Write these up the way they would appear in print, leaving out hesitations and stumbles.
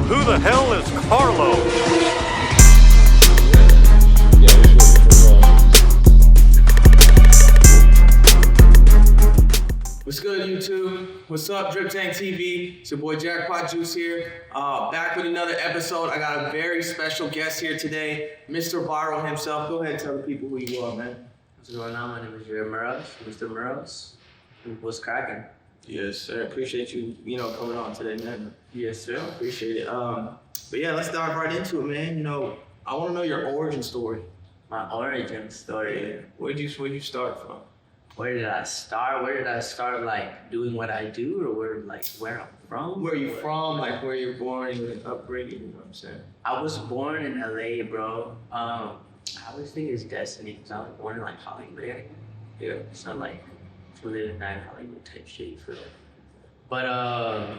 Who the hell is Carlo? What's good, YouTube? What's up, Drip Tank TV? It's your boy Jackpot Juice here. Back with another episode. I got a very special guest here today, Mr. Viral himself. Go ahead and tell the people who you are, man. What's going on? My name is Muros, Mr. Muros. What's cracking? Yes, sir. Appreciate you, coming on today, man. Yes, sir. Appreciate it. But yeah, let's dive right into it, man. I want to know your origin story. My origin story. Yeah. Where'd you start from? Where did I start? Where did I start, like, doing what I do, or where I'm from? Where you from? Like, where you're born, and upbringing, you know what I'm saying? I was born in LA, bro. I always think it's destiny, because I was born in, like, Hollywood. Yeah. So, like, to live in that Hollywood type shit, you feel? But, I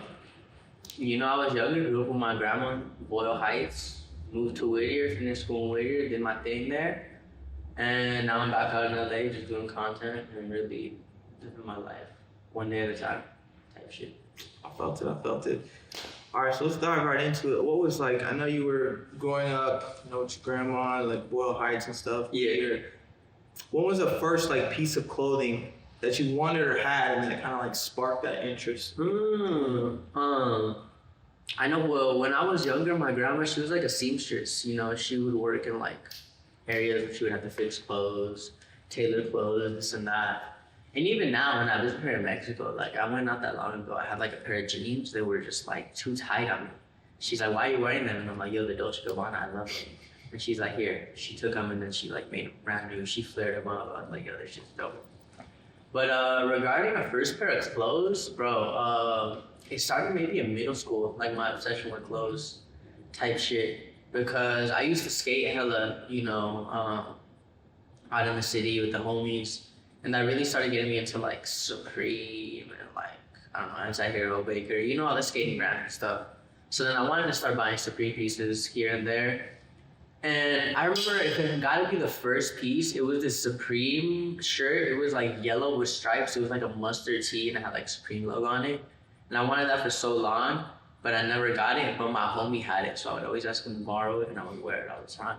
was younger, grew up with my grandma in Boyle Heights, moved to Whittier, finished school in Whittier, did my thing there. And now I'm back out in LA just doing content and really living my life one day at a time type shit. I felt it. All right, so let's dive right into it. What was I know you were growing up, with your grandma, like Boyle Heights and stuff. Yeah. What was the first piece of clothing that you wanted or had and then it kind of sparked that interest? I know, well, when I was younger, my grandma, she was like a seamstress, she would work in areas where she would have to fix clothes, tailor clothes, this and that. And even now, when I visit her in Mexico, I went not that long ago, I had a pair of jeans that were just too tight on me. She's like, why are you wearing them? And I'm like, yo, the Dolce & Gabbana, I love them. And she's like, here. She took them and then she made them brand new. She flared them up. I was like, yo, this shit's dope. But regarding my first pair of clothes, bro, it started maybe in middle school, my obsession with clothes type shit. Because I used to skate hella, out in the city with the homies. And that really started getting me into Supreme and I don't know, Anti-Hero, Baker, all the skating brands and stuff. So then I wanted to start buying Supreme pieces here and there. And I remember it got to be the first piece. It was this Supreme shirt. It was yellow with stripes. It was a mustard tee and it had Supreme logo on it. And I wanted that for so long. But I never got it, but my homie had it, so I would always ask him to borrow it, and I would wear it all the time.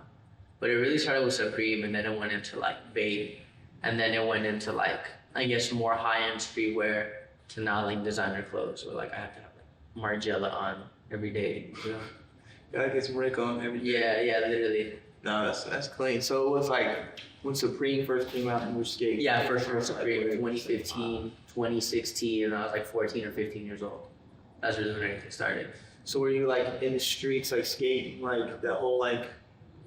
But it really started with Supreme, and then it went into Babe, and then it went into I guess more high-end streetwear to now designer clothes, where I have to have Margiela on every day. Gotta get some Rick on every day. Yeah, literally. No, that's clean. So it was when Supreme first came out and we were skating. Yeah, first Supreme, 2015, 2016, and I was 14 or 15 years old. That's really when everything started. So were you in the streets skating that whole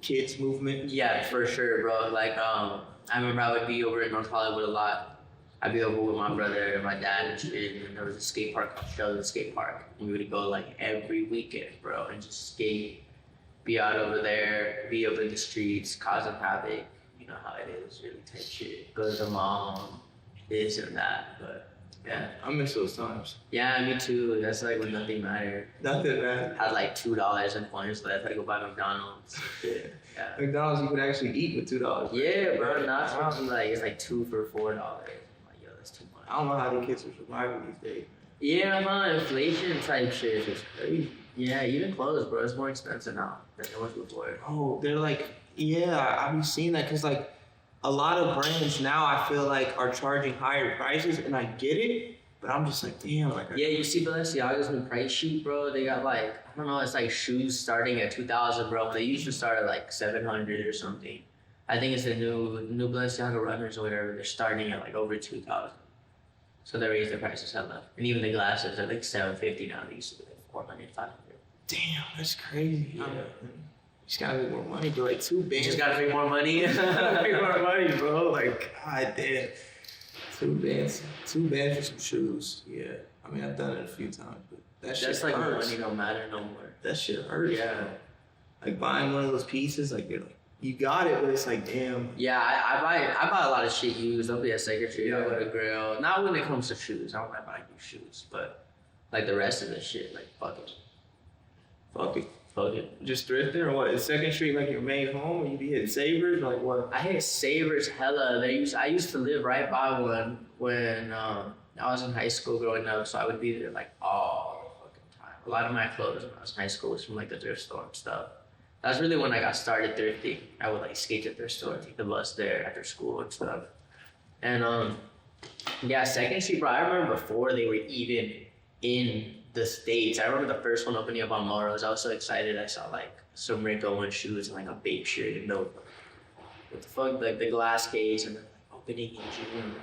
kids movement? Yeah, for sure, bro. I remember I would be over in North Hollywood a lot. I'd be over with my brother and my dad and shit. And there was a skate park called Sheldon Skate Park. And we would go every weekend, bro, and just skate, be out over there, be up in the streets, causing havoc. You know how it is, really type shit. Go to the mall, this and that, but. Yeah, I miss those times. Yeah, me too. That's when nothing mattered. Nothing mattered. Had $2 in points left. Had to go buy McDonald's. Yeah. McDonald's you could actually eat with $2. Yeah, bro. Now it's it's 2 for $4. I'm yo, that's too much. I don't know how the kids are surviving these days. Yeah, man, inflation type shit is just crazy. Yeah, even clothes, bro. It's more expensive now than it was before. Oh, they're I've been seeing that because a lot of brands now I feel are charging higher prices, and I get it, but I'm just damn. Yeah, you see Balenciaga's new price sheet, bro. They got I don't know, it's shoes starting at 2,000, bro. They used to start at 700 or something. I think it's the new Balenciaga runners or whatever. They're starting at over 2,000. So they raised the prices hella. And even the glasses are $750 now. They used to be 400, 500. Damn, that's crazy. Yeah. Just gotta make more money, bro. 2 bands. Just gotta make more money. Make more money, bro. God damn. 2 bands for some shoes. Yeah. I mean, I've done it a few times, but that shit hurts. Money don't matter no more. That shit hurts. Yeah. Buying one of those pieces, you're you got it, but it's damn. Yeah, I buy a lot of shit used. I'll be at Second Street, I'll go to Grill. Not when it comes to shoes. I don't like buying new shoes, but the rest of the shit, fuck it. Fuck it. Fuck it. Just thrifting or what? Is Second Street your main home? Or you be hitting Savers? What? I hit Savers hella. I used to live right by one when I was in high school growing up, so I would be there all the fucking time. a lot of my clothes when I was in high school was from like the thrift store and stuff. That's really when I got started thrifting. I would like skate to the thrift store, take the bus there after school and stuff. And yeah, Second Street, bro. I remember before they were even in the States. I remember the first one opening up on Muros. I was so excited. I saw like some Rick Owens shoes and like a Bape shirt and what the fuck, like the glass case and then like opening in June.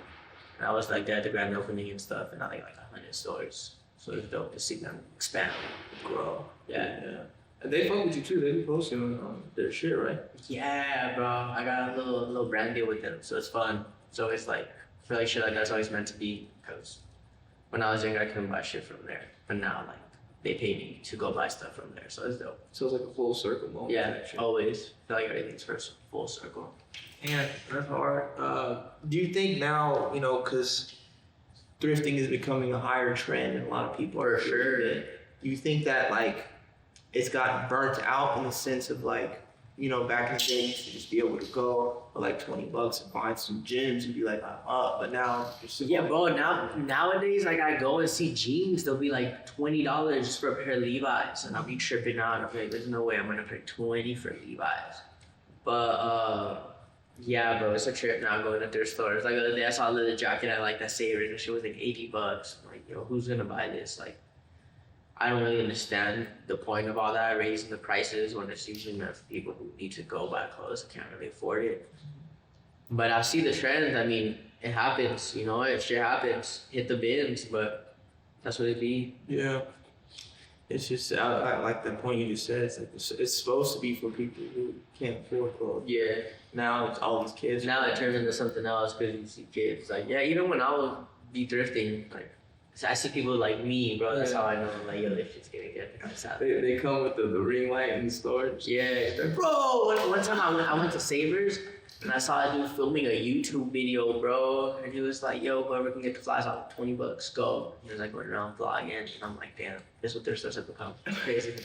And I was like at the grand opening and stuff, and I think like 100 stores. So it's dope to see them expand, grow. Yeah. And they fuck with you too. They be posting on their shit, right? Yeah, bro. I got a little brand deal with them, so it's fun. So it's like, I feel like shit like that's always meant to be, because when I was younger, I couldn't buy shit from there. But now, like, they pay me to go buy stuff from there, so it's dope. So it's like a full circle moment. Yeah, always. I feel like everything's first full circle. And that's hard. Do you think now, you know, because thrifting is becoming a higher trend and a lot of people For are sure. doing it, do you think that, like, it's gotten burnt out in the sense of, like, you know, back in the day, you used to just be able to go for like $20 and find some gyms and be like, I'm up. But now, Yeah, bro. Nowadays, like I go and see jeans, they'll be like $20 just for a pair of Levi's, and I'll be tripping out. I'm like, there's no way I'm gonna pay $20 for Levi's. But yeah, bro, it's a trip now going to thrift stores. Like the other day, I saw a little jacket I like that Savers, and shit was like $80. I'm like, yo, who's gonna buy this? Like, I don't really understand the point of all that, raising the prices when it's usually meant for people who need to go buy clothes and can't really afford it. But I see the trends. I mean, it happens, you know, it shit happens. Hit the bins, but that's what it be. Yeah. It's just, I like the point you just said. It's, like, it's supposed to be for people who can't afford clothes. Yeah. Now it's all these kids. Now it turns into something else because you see kids. Like, yeah, even when I would be thrifting, like, so I see people like me, bro. That's how I know, like, yo, this shit's gonna get They come with the ring light in the store. Yeah, bro. One time I went to Savers and I saw a dude filming a YouTube video, bro, and he was like, "Yo, whoever can get the flies off $20, go." He was like going around vlogging, and I'm like, "Damn, this is what their stores have become. It's crazy."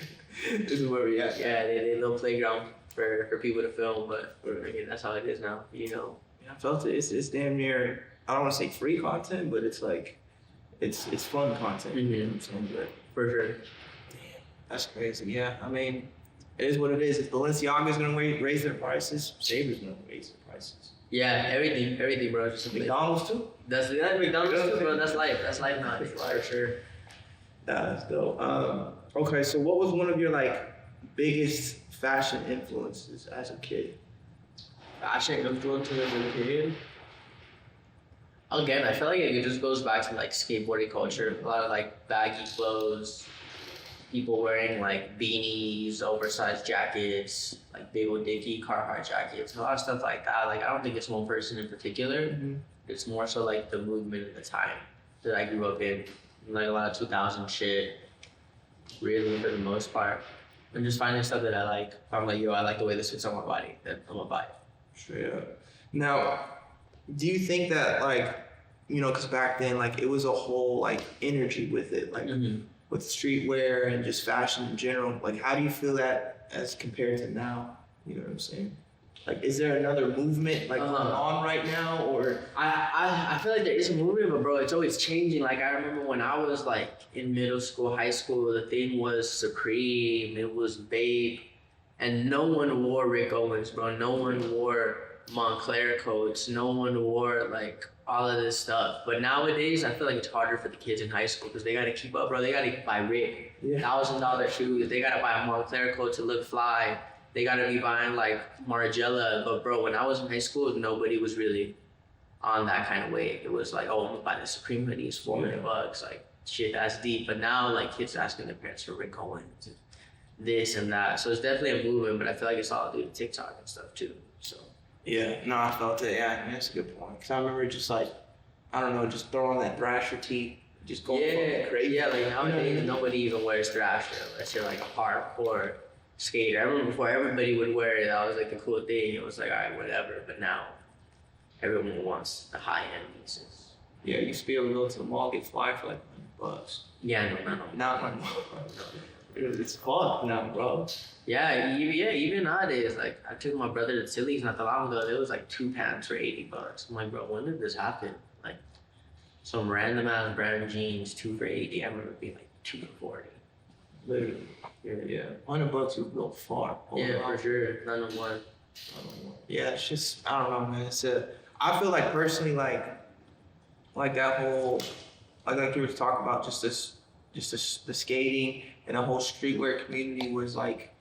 This is where we at. Yeah, they a little playground for people to film, but I mean that's how it is now, you know. Yeah, I felt it. It's damn near. I don't want to say free content, but it's like. It's fun content. Mm-hmm. You know what I'm saying? But For sure. damn, that's crazy. Yeah, I mean, it is what it is. If Balenciaga's gonna raise their prices, Saber's gonna raise their prices. Yeah, everything, bro. Just McDonald's too. That's McDonald's too, bro. That's life. That's life now. For sure. That's dope. Okay, so what was one of your like biggest fashion influences as a kid? Fashion influences as a kid. Again, I feel like it just goes back to like skateboarding culture. A lot of like baggy clothes, people wearing like beanies, oversized jackets, like Big Ol' Dickie, Carhartt jackets, a lot of stuff like that. Like I don't think it's one person in particular. Mm-hmm. It's more so like the movement of the time that I grew up in. Like a lot of 2000 shit, really for the most part. And just finding stuff that I like. If I'm like, yo, I like the way this fits on my body, then I'm gonna buy it. Straight up. Now, do you think that like, you know, because back then like it was a whole like energy with it, like with streetwear and just fashion in general. Like, how do you feel that as compared to now? You know what I'm saying? Like, is there another movement like going on right now, or? I feel like there is a movement, but bro, it's always changing. Like I remember when I was like in middle school, high school, the thing was Supreme, it was Bape, and no one wore Rick Owens, bro. No one wore Montclair coats. No one wore like all of this stuff. But nowadays, I feel like it's harder for the kids in high school because they gotta keep up, bro. They gotta buy Rick, $1,000 shoes. They gotta buy a Montclair coat to look fly. They gotta be buying like Margiela. But bro, when I was in high school, nobody was really on that kind of wave. It was like, oh, I'm gonna buy the Supreme hoodie, it's $400. Like shit, that's deep. But now like kids asking their parents for Rick Owens, this and that. So it's definitely a movement, but I feel like it's all due to TikTok and stuff too. So. Yeah, no, I felt it. Yeah, that's a good point. Cause I remember just like, I don't know, just throwing that Thrasher tee, just going fucking crazy. Yeah, like nowadays nobody even wears Thrasher unless you're like a hardcore skater. I remember before everybody would wear it, that was like the cool thing. It was like, all right, whatever. But now everyone wants the high end pieces. Yeah, you used to be able to go to the mall, get fly for like $100. Yeah, no. Not $100. It's fun now, bro. Yeah, even nowadays, like I took my brother to Tilly's not that long ago. There was like 2 pants for $80. I'm like, bro, when did this happen? Like some random ass brand jeans, 2 for $80. I remember it being like 2 for $40. Literally. Yeah. $100 would go far. Yeah, for sure. None of one. Yeah, it's just I don't know, man. I feel like personally, like that whole, like you were talking about, the skating and the whole streetwear community was like,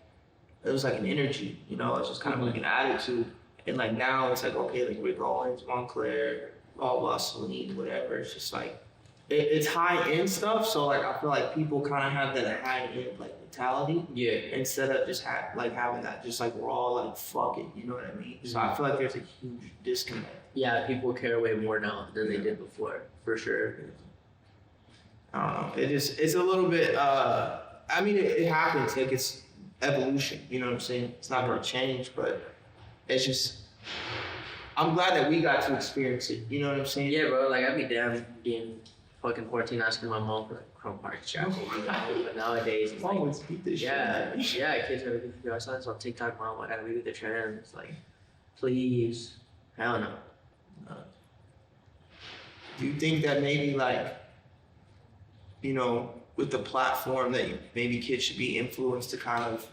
it was like an energy, you know. It's just kind of like an attitude, and like now it's like, okay, like Rick Owens, Montclair, blah blah, Celine, whatever. It's just like it's high end stuff. So like I feel like people kind of have that high end like mentality, instead of just having that just like raw like fuck it, you know what I mean? So I feel like there's a huge disconnect. Yeah, people care way more now than they did before, for sure. I don't know. It's a little bit. I mean, it happens. Like it's evolution. You know what I'm saying? It's not gonna change, but it's just. I'm glad that we got to experience it. You know what I'm saying? Yeah, bro. Like I'd be damn being fucking 14 asking my mom for like Chrome Heart jacket. But nowadays, it's like, always beat this yeah, shit. yeah. Kids are. I saw this on TikTok, mom. I gotta be with the trends. Like, please, hell no. Do you think that maybe like, you know, with the platform that maybe kids should be influenced to kind of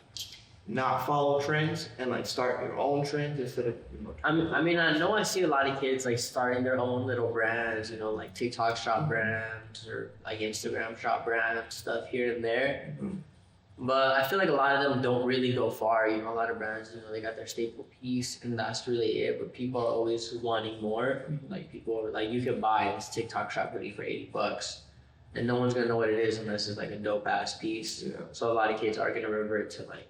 not follow trends and like start your own trends instead of, you know? I mean, I know I see a lot of kids like starting their own little brands, you know, like TikTok shop brands or like Instagram shop brand stuff here and there. Mm-hmm. But I feel like a lot of them don't really go far. You know, a lot of brands, you know, they got their staple piece and that's really it. But people are always wanting more. Like people are like, you can buy this TikTok shop hoodie for $80, and no one's gonna know what it is unless it's like a dope ass piece. Yeah. So a lot of kids are gonna revert to like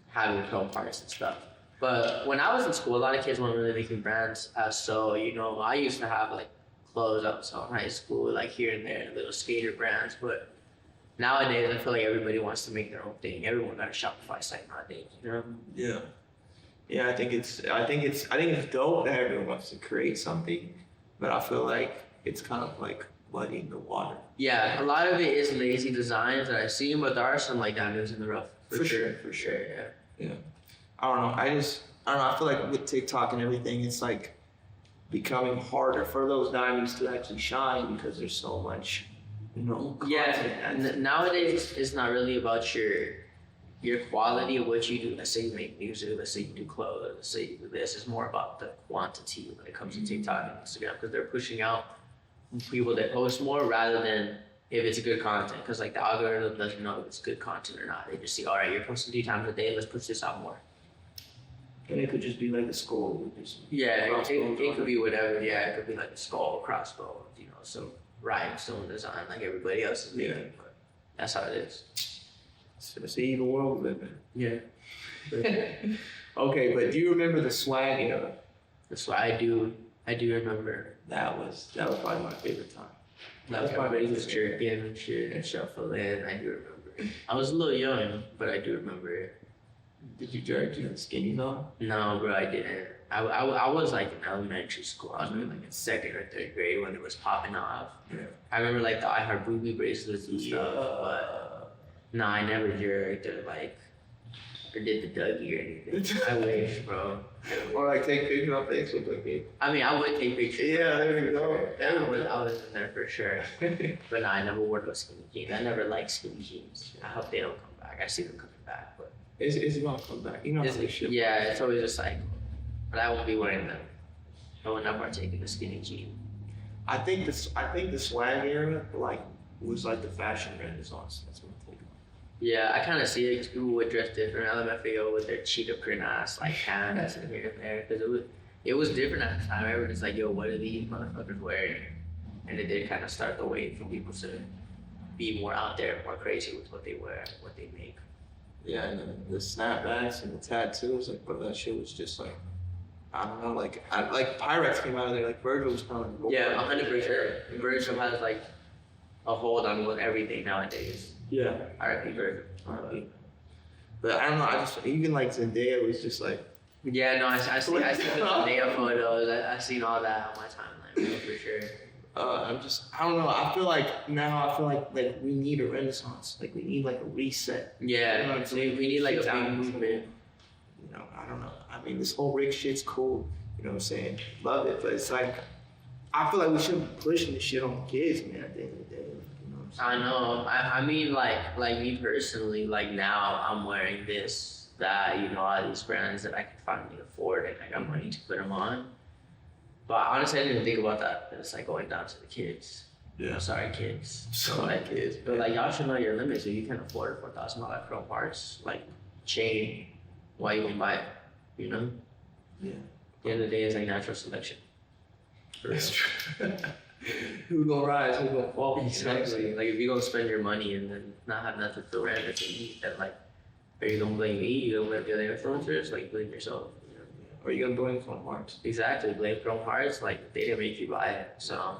having chrome parts and stuff. But when I was in school, a lot of kids weren't really making brands as so. You know, I used to have like clothes up so in high school, like here and there, little skater brands, but. Nowadays, I feel like everybody wants to make their own thing. Everyone got a Shopify site nowadays, you know? Yeah. Yeah, I think it's dope that everyone wants to create something, but I feel like it's kind of like muddying the water. Yeah, a lot of it is lazy designs that I see, but there are some like diamonds in the rough. For sure. Yeah. I don't know. I don't know. I feel like with TikTok and everything, it's like becoming harder for those diamonds to actually shine because there's so much. No. Yeah, nowadays it's not really about your quality of what you do. Let's say you make music, let's say you do clothes, let's say you do this. It's more about the quantity when it comes to TikTok and Instagram because they're pushing out people that post more rather than if it's good content. Because like the algorithm doesn't know if it's good content or not. They just see, all right, you're posting 3 times a day, let's push this out more. And it could just be like a skull. Yeah, it could be whatever. Yeah, it could be like a skull, crossbow, you know, so. Rhinestone design like everybody else is making, but that's how it is. It's the evil world we live in. Yeah. Okay, but do you remember the swag era? That's why I do remember. That was probably my favorite time. Like everybody was jerking and shit and shuffling. I do remember. I was a little young, but I do remember it. Did you jerk? You had skinny though? No, bro, I didn't. I was like in elementary school. I was maybe like in 2nd or 3rd grade when it was popping off. Yeah. I remember like the I Heart Booby bracelets and stuff, but no, I never jerked or did the Dougie or anything. I wish, bro. Or like take pictures off Facebook with me. I mean, I would take pictures. Yeah, there you go. I was in there for sure. But no, I never wore those skinny jeans. I never liked skinny jeans. I hope they don't come back. I see them coming back, but it's gonna come back. You know how this shit. Yeah, it's always a cycle. But I won't be wearing them. I will not partake in the skinny jean. I think the swag era like was like the fashion renaissance. That's what I'm thinking. Yeah, I kind of see it because people would dress different. LMFAO with their cheetah print ass like hats and here and there because it was different at the time. Everyone's like, yo, what are these motherfuckers wearing? And it did kind of start the wave for people to be more out there, more crazy with what they wear, what they make. Yeah, and the snapbacks and the tattoos, like, but that shit was just like. I don't know, like Pyrex came out of there, like Virgil was kind of like. Yeah, 100%. Virgil has like a hold on with everything nowadays. Yeah. R.I.P. Virgil. But I don't know, I just, even like Zendaya was just like. Yeah, no, I see the Zendaya photos. I seen all that on my timeline, for sure. I don't know, I feel like we need a renaissance. Like we need like a reset. Yeah, you know, we need like a big movement. You know, I don't know. I mean, this whole Rick shit's cool. You know what I'm saying? Love it, but it's like, I feel like we shouldn't be pushing this shit on kids, man. At the end of the day, you know what I'm saying? I know. I mean, like me personally, like now I'm wearing this, that, you know, all these brands that I can finally afford and I got money to put them on. But honestly, I didn't even think about that. It's like going down to the kids. Yeah. Sorry, kids. Sorry, kids. But like, y'all should know your limits. If you can afford a $4,000 chrome parts, like chain, why you gonna buy it? You know? Yeah. At the end of the day, it's like natural selection. That's true. Who gonna rise? Who gonna fall? Exactly. Like if you gonna spend your money and then not have nothing to rent or to eat, then like, are you gonna blame me? You gonna blame the other influencers? Like blame yourself. You know? Or you gonna blame Chrome Hearts? Exactly. Blame Chrome Hearts. Like they didn't make you buy it, so.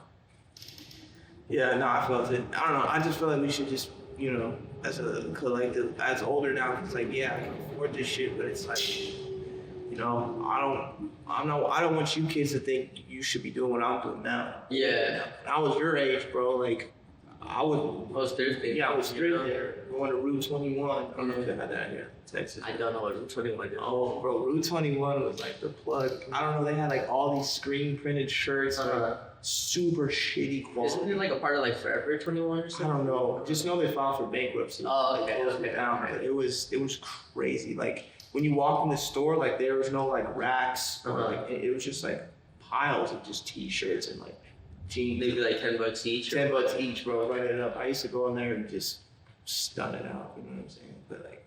Yeah, no, I felt it. I don't know. I just feel like we should just, you know, as a collective, as older now, it's like, yeah, I can afford this shit, but it's like, you know, I don't want you kids to think you should be doing what I'm doing now. Yeah. When I was your age, bro, like, I would. Oh, Thursday. Yeah, I was straight there, going to Route 21. I don't know if they had that here in Texas. I don't know what Route 21 is. Oh, bro, Route 21 was like the plug. I don't know, they had like all these screen printed shirts, like super shitty quality. Isn't it like a part of like Forever 21 or I something? don't know. Just know they filed for bankruptcy. Oh, okay, They closed it down. But it was crazy. Like when you walk in the store, like there was no like racks or like it was just like piles of just t-shirts and like jeans. Maybe like $10 each. $10 each, bro. Write it up. I used to go in there and just stun it out. You know what I'm saying? But like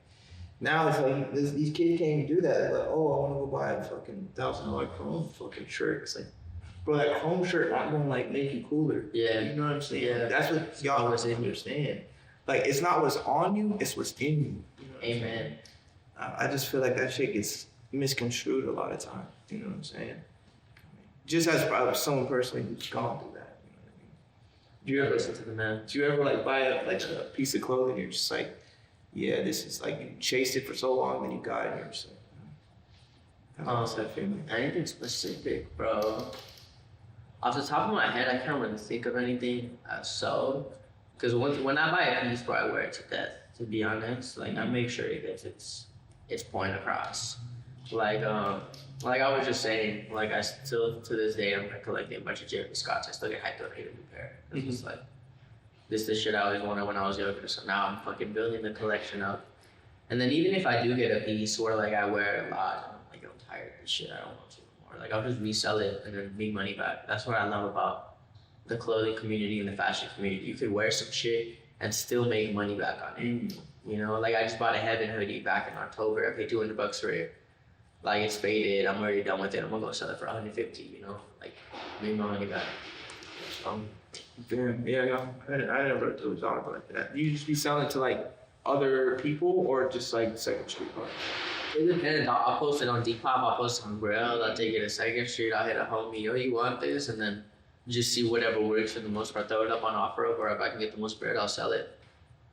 now it's like these kids can't even do that. They're like, oh, I want to go buy a fucking $1,000 Chrome fucking shirt. It's like, bro, that Chrome shirt not gonna like make you cooler. Yeah. You know what I'm saying? Yeah. That's what y'all must understand. Like it's not what's on you, it's what's in you. You know what I'm Amen. saying? I just feel like that shit gets misconstrued a lot of times. You know what I'm saying? Just as someone personally who's gone through that. You know what I mean? Do you ever Listen to the man. Do you ever like buy a piece of clothing and you're just like, yeah, this is like you chased it for so long, then you got it and you're just like, how's that feeling? Anything specific, bro? Off the top of my head, I can't really think of anything so. Because when I buy a piece, bro, I wear it to death. To be honest, like I make sure it gets its point across. Like I was just saying, like I still to this day I'm collecting a bunch of Jeremy Scotts. I still get hyped up to get a new pair. It's just like this is the shit I always wanted when I was younger. So now I'm fucking building the collection up. And then even if I do get a piece where like I wear it a lot, I'm like I'm tired of this shit. I don't want to anymore. Like I'll just resell it and then make money back. That's what I love about the clothing community and the fashion community. You could wear some shit and still make money back on it. You know, like I just bought a Heaven hoodie back in October. I paid $200 for it. Like it's faded. I'm already done with it. I'm gonna go sell it for $150. You know, like make my money back. Yeah, no, I never really thought about it like that. You just be selling to like other people or just like Second Street art? It depends. I'll post it on Depop. I'll post it on Grail. I'll take it to Second Street. I'll hit a homie. Yo, you want this? And then just see whatever works for the most part. Throw it up on OfferUp, or if I can get the most bread, I'll sell it.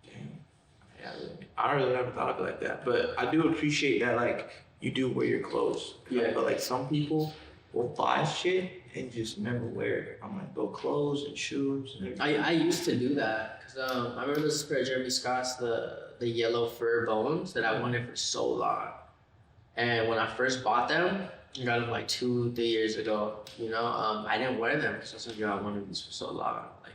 Yeah, I really never thought of it like that, but I do appreciate that like you do wear your clothes. Yeah. But like some people will buy shit and just never wear it. I'm like, both clothes and shoes and everything. I used to do that because I remember this pair of Jeremy Scott's, the yellow fur bones that I wanted for so long. And when I first bought them, I got them like 2-3 years ago. You know, I didn't wear them because I was like, yo, I wanted these for so long. Like,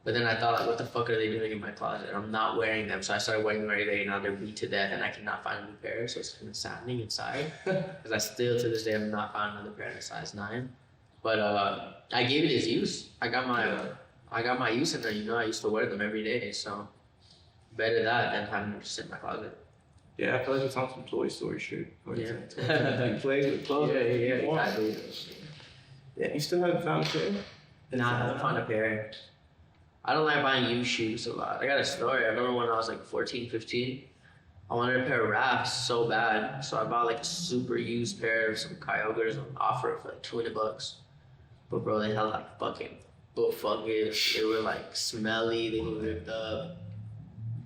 but then I thought, like, what the fuck are they doing in my closet? I'm not wearing them, so I started wearing them every day. Now they're beat to death, and I cannot find a new pair. So it's kind of saddening inside because I still to this day have not found another pair in a size 9. But I gave it its use. I got my use in there. You know, I used to wear them every day, so better that than having them just sit in my closet. Yeah, I feel like it's on some Toy Story shit. Yeah. You play with clothes. Yeah, exactly. Yeah, you still haven't found a pair? Nah, I haven't found a pair. I don't like buying used shoes a lot. I got a story. I remember when I was like 14, 15, I wanted a pair of wraps so bad. So I bought like a super used pair of some Kyogres on offer for like $200. But bro, they had like fucking butt fungus. They were like smelly. They were ripped up.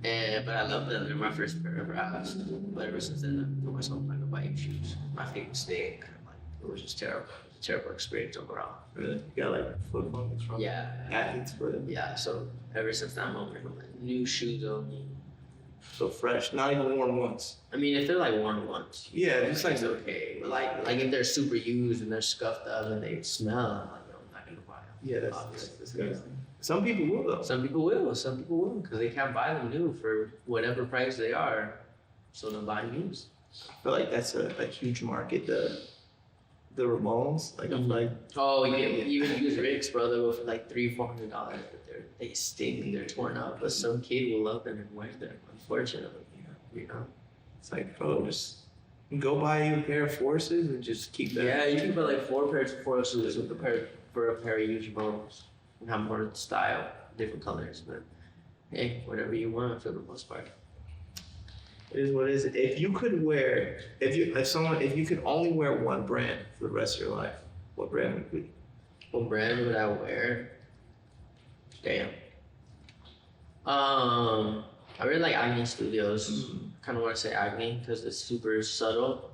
But I love them. They're my first pair of wraps. But ever since then, I put myself on to buy shoes. My feet stink. Like, it was just terrible. Terrible experience overall. Really? You got like foot fungus from athletes for them? Yeah, so ever since that moment, I'm like, new shoes only. So fresh, not even worn once. I mean, if they're like worn once, yeah, just like it's okay. But like if they're super used and they're scuffed up and they smell, I'm like, yo, I'm not gonna buy them. Yeah, that's disgusting. Some people will though. Some people will, because they can't buy them new for whatever price they are. So they'll buy used. I feel like that's a huge market. The Ramones, like I'm like. Oh, yeah, even used Ricks, bro. They go for like $300-$400, but they stink and they're torn up. But some kid will love them and wear them. Unfortunately, you know. It's like, bro, just go buy you a pair of Forces and just keep that. Yeah, you can buy like 4 pairs of Forces with for a pair of used Ramones and have more style, different colors. But hey, whatever you want for the most part. It is what it is. If you could only wear one brand for the rest of your life, what brand would it be? What brand would I wear? Damn. I really like Acne Studios. Kind of want to say Acne because it's super subtle,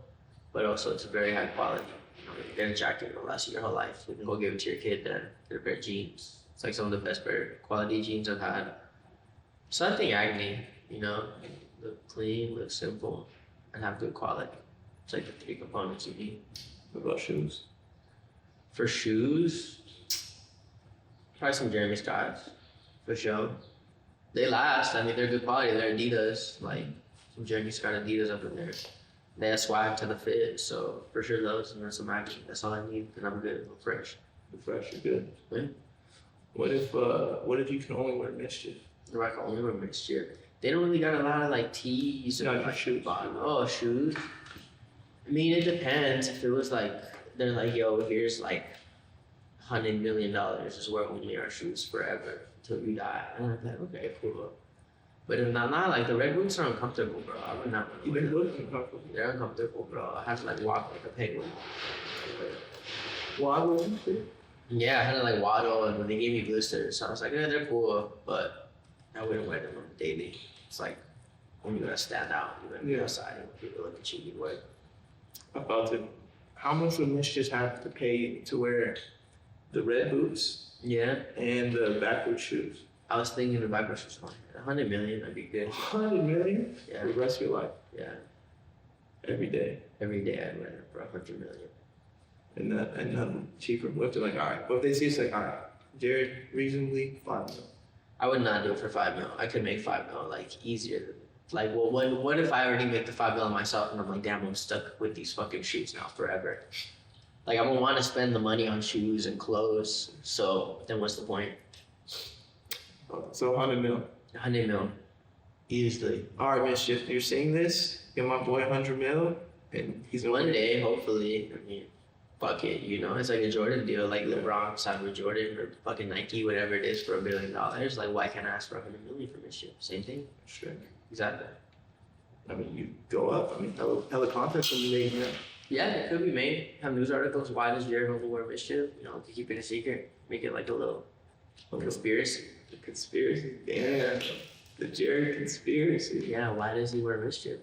but also it's very high quality. You know, you get a jacket that'll last you your whole life. You can go give it to your kid. They're pair of jeans. It's like some of the best quality jeans I've had. So I think Acne. You know, look clean, look simple, and have good quality. It's like the 3 components you need. What about shoes? For shoes, probably some Jeremy Scotts, for sure. They last. I mean, they're good quality. They're Adidas, like some Jeremy Scott Adidas up in there. They have swag to the fit, so for sure those and then some action. That's all I need, and I'm good. I'm fresh. You're fresh. You're good. Yeah. What if you can only wear Mischief? I can only wear Mischief. They don't really got a lot of like tees or like shoes. Oh, shoes. I mean, it depends. If it was like they're like, yo, here's like $100 million, just wear only our shoes forever till you die. And I'm like, okay, cool. But if not like the red boots are uncomfortable, bro. I would not. They're uncomfortable. They're uncomfortable, bro. I have to like walk like a penguin. Why would you? Yeah, I had to like waddle, and they gave me blisters. So I was like, yeah, they're cool, but I wouldn't wear them daily. It's like when you're gonna stand out, you're gonna be outside, and people look at you, you wear. About to. How much would Mitch just have to pay to wear the red boots? Yeah. And the backward shoes. I was thinking the backward shoes. $100 million would be good. $100 million? Yeah. For the rest of your life. Yeah. Every day. Every day I'd wear it for $100 million. And nothing cheaper. What if they're like, all right. What if they see it's like, all right, Jared, reasonably $5 million. I would not do it for $5 million. I could make $5 million like easier. Like, well, what if I already make the $5 million myself and I'm like, damn, I'm stuck with these fucking shoes now forever. Like, I don't want to spend the money on shoes and clothes. So then what's the point? So $100 million. $100 million. Easily. All right, Mischief, you're seeing this? Get my boy $100 million, and he's gonna one day, hopefully. I mean, fuck it, you know, it's like a Jordan deal, like LeBron signed with Jordan or fucking Nike, whatever it is, for $1 billion. Like, why can't I ask for $100 million for Mischief? Same thing. Sure. Exactly. I mean, you go up. I mean, hella content can be made, you know? Yeah, it could be made. Have news articles. Why does Jared only wear Mischief? You know, to keep it a secret. Make it like a little conspiracy. The conspiracy. Damn. The Jared conspiracy. Yeah, why does he wear Mischief?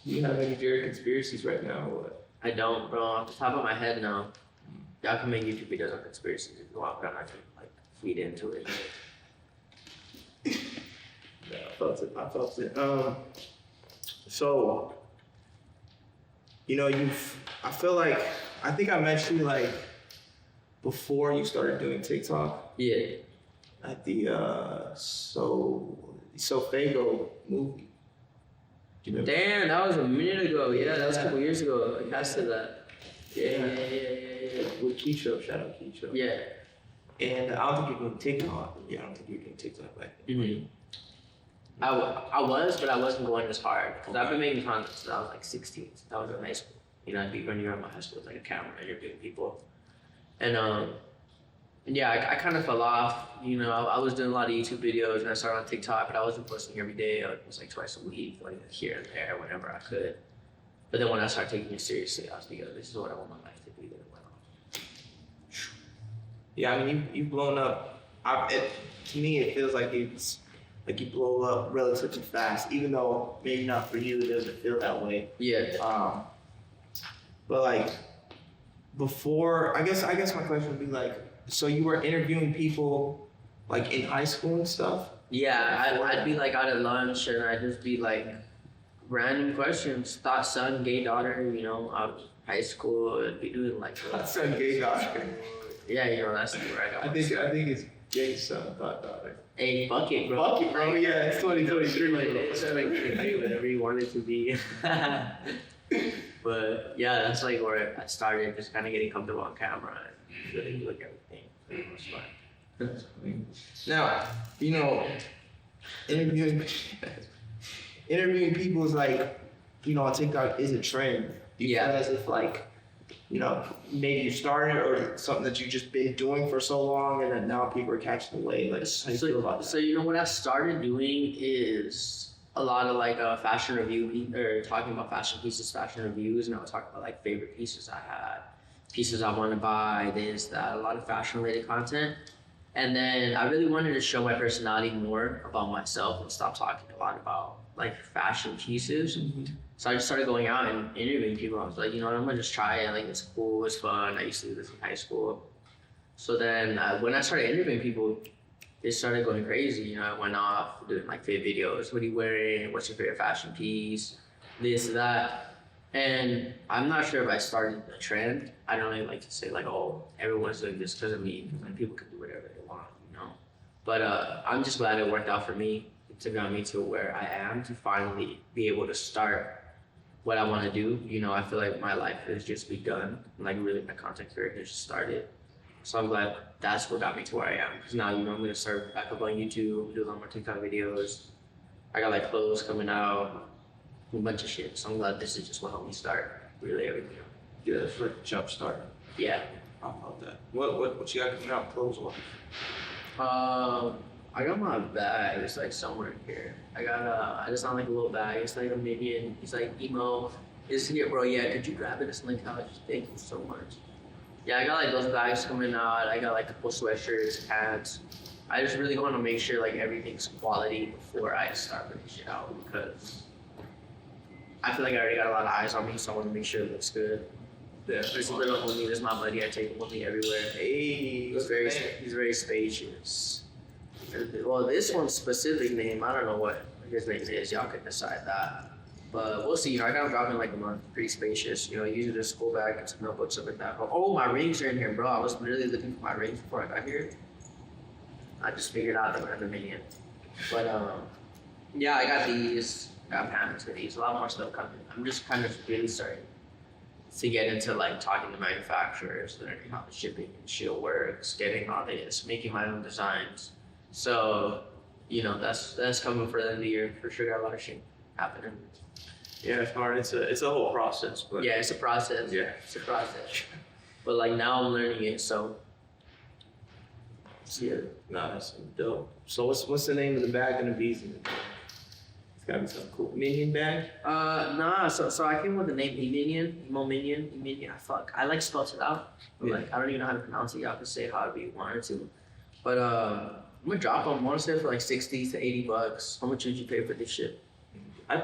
Do you have any Jared conspiracies right now or what? I don't, bro. Off the top of my head, no. Y'all can make YouTube videos on conspiracies if you want, but I'm not gonna like feed into it. Yeah, I felt it. So, you know, I feel like, I think I mentioned like before you started doing TikTok. Yeah. At the Fago movie. Do you remember? Damn, that was a minute ago. Yeah, that was a couple years ago. I casted that. Yeah. With Keisha, shout out Keisha. Yeah. And I don't think you're doing TikTok. Yeah, I don't think you're doing TikTok back then. Mm-hmm. I was, but I wasn't going as hard because I've been making content since I was like 16. I was in high school. You know, I'd be running around my high school with like a camera, interviewing people, and yeah, I kind of fell off. You know, I was doing a lot of YouTube videos and I started on TikTok, but I wasn't posting every day. It was like twice a week, like here and there, whenever I could. But then when I started taking it seriously, I was like, this is what I want my life to be. Then it went off. Yeah, I mean, you've blown up. To me, it feels like it's like you blow up relatively fast, even though maybe not for you, it doesn't feel that way. Yeah. But like before, I guess my question would be like, so you were interviewing people like in high school and stuff? Yeah, I'd be like out at lunch and I'd just be like random questions. Thought son, gay daughter, you know, out high school, I'd be doing like Thought son, gay daughter. Yeah, you know, that's where I got I think it's Jay's son, goddaughter. Hey, fuck it, bro. Fuck it, bro. Yeah, it's 2023. It's like whatever you want it to be. But yeah, that's like where I started, just kind of getting comfortable on camera and really look at everything. It was fun. That's clean. Now, you know, interviewing people is like, you know, on TikTok is a trend. Do you feel as if like, you know, maybe you started or something that you've just been doing for so long and then now people are catching the wave? Like, how do you feel about that? So, you know, what I started doing is a lot of like fashion review, or talking about fashion pieces, fashion reviews, and I would talk about like favorite pieces I had, pieces I want to buy, this, that, a lot of fashion related content. And then I really wanted to show my personality more about myself and stop talking a lot about like fashion pieces. Mm-hmm. So I just started going out and interviewing people. I was like, you know what, I'm gonna just try it. Like, it's cool, it's fun. I used to do this in high school. So then when I started interviewing people, it started going crazy. You know, I went off doing like fit videos. What are you wearing? What's your favorite fashion piece? This, that. And I'm not sure if I started the trend. I don't really like to say like, oh, everyone's doing this because of me. Like, people can do whatever they want, you know. But I'm just glad it worked out for me. It got me to where I am to finally be able to start what I want to do. You know, I feel like my life has just begun. Like, really, my content career has just started. So I'm glad that's what got me to where I am. Because now, you know, I'm gonna start back up on YouTube, do a lot more TikTok videos. I got like clothes coming out, a bunch of shit. So I'm glad this is just what helped me start really everything. Yeah, that's like a jump start. Yeah. How about that? What you got coming out clothes wise? I got my bag. It's like somewhere in here. I just found like a little bag. It's like a minion. It's like emo. It's here, bro. Yeah, could you grab it? It's linked out. Thank you so much. Yeah, I got like those bags coming out. I got like a couple sweatshirts, hats. I just really want to make sure like everything's quality before I start putting shit out, because I feel like I already got a lot of eyes on me, so I want to make sure it looks good. Yeah. This little homie, this is my buddy. I take him with me everywhere. Hey, He's very spacious. Well, this one's specific name, I don't know what his name is. Y'all can decide that. But we'll see. You know, I got him dropping like a month. Pretty spacious. You know, usually a school bag and some notebooks, stuff like that. Oh, my rings are in here, bro. I was literally looking for my rings before I got here. I just figured out that I have a minion. But yeah, I got these. I got patterns for these. A lot more stuff coming. I'm just kind of really starting to get into like talking to manufacturers, learning how the shipping and shit works, getting all this, making my own designs. So, you know, that's coming for the end of the year for sure. Got a lot of shit happening. Yeah, it's hard. It's a whole process, but yeah, it's a process. Yeah, it's a process. But like now I'm learning it, so yeah. Nah, that's dope. So what's the name of the bag gonna be? It's gotta be something cool. Minion bag? Nah. So I came with the name Emo Minion. I like spelled it out. But like I don't even know how to pronounce it. Y'all can say it however you wanted to. But I'm gonna drop them. I want to say for like $60 to $80. How much would you pay for this shit? I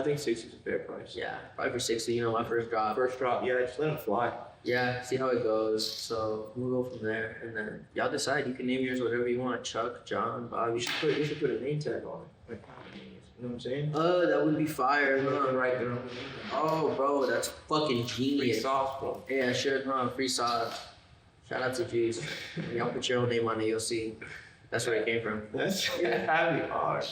think 60 is a fair price. Yeah, probably for 60. You know, my first drop. Yeah, just let them fly. Yeah, see how it goes. So we'll go from there, and then y'all decide. You can name yours whatever you want. Chuck, John, Bob. You should put a name tag on it. Like, you know what I'm saying? That would be fire. Huh? Right there. Oh, bro, that's fucking genius. Free sauce, bro. Yeah, sure. Free sauce. Shout out to Juice. Y'all put your own name on it, you'll see. That's where it came from. That's heavy hard.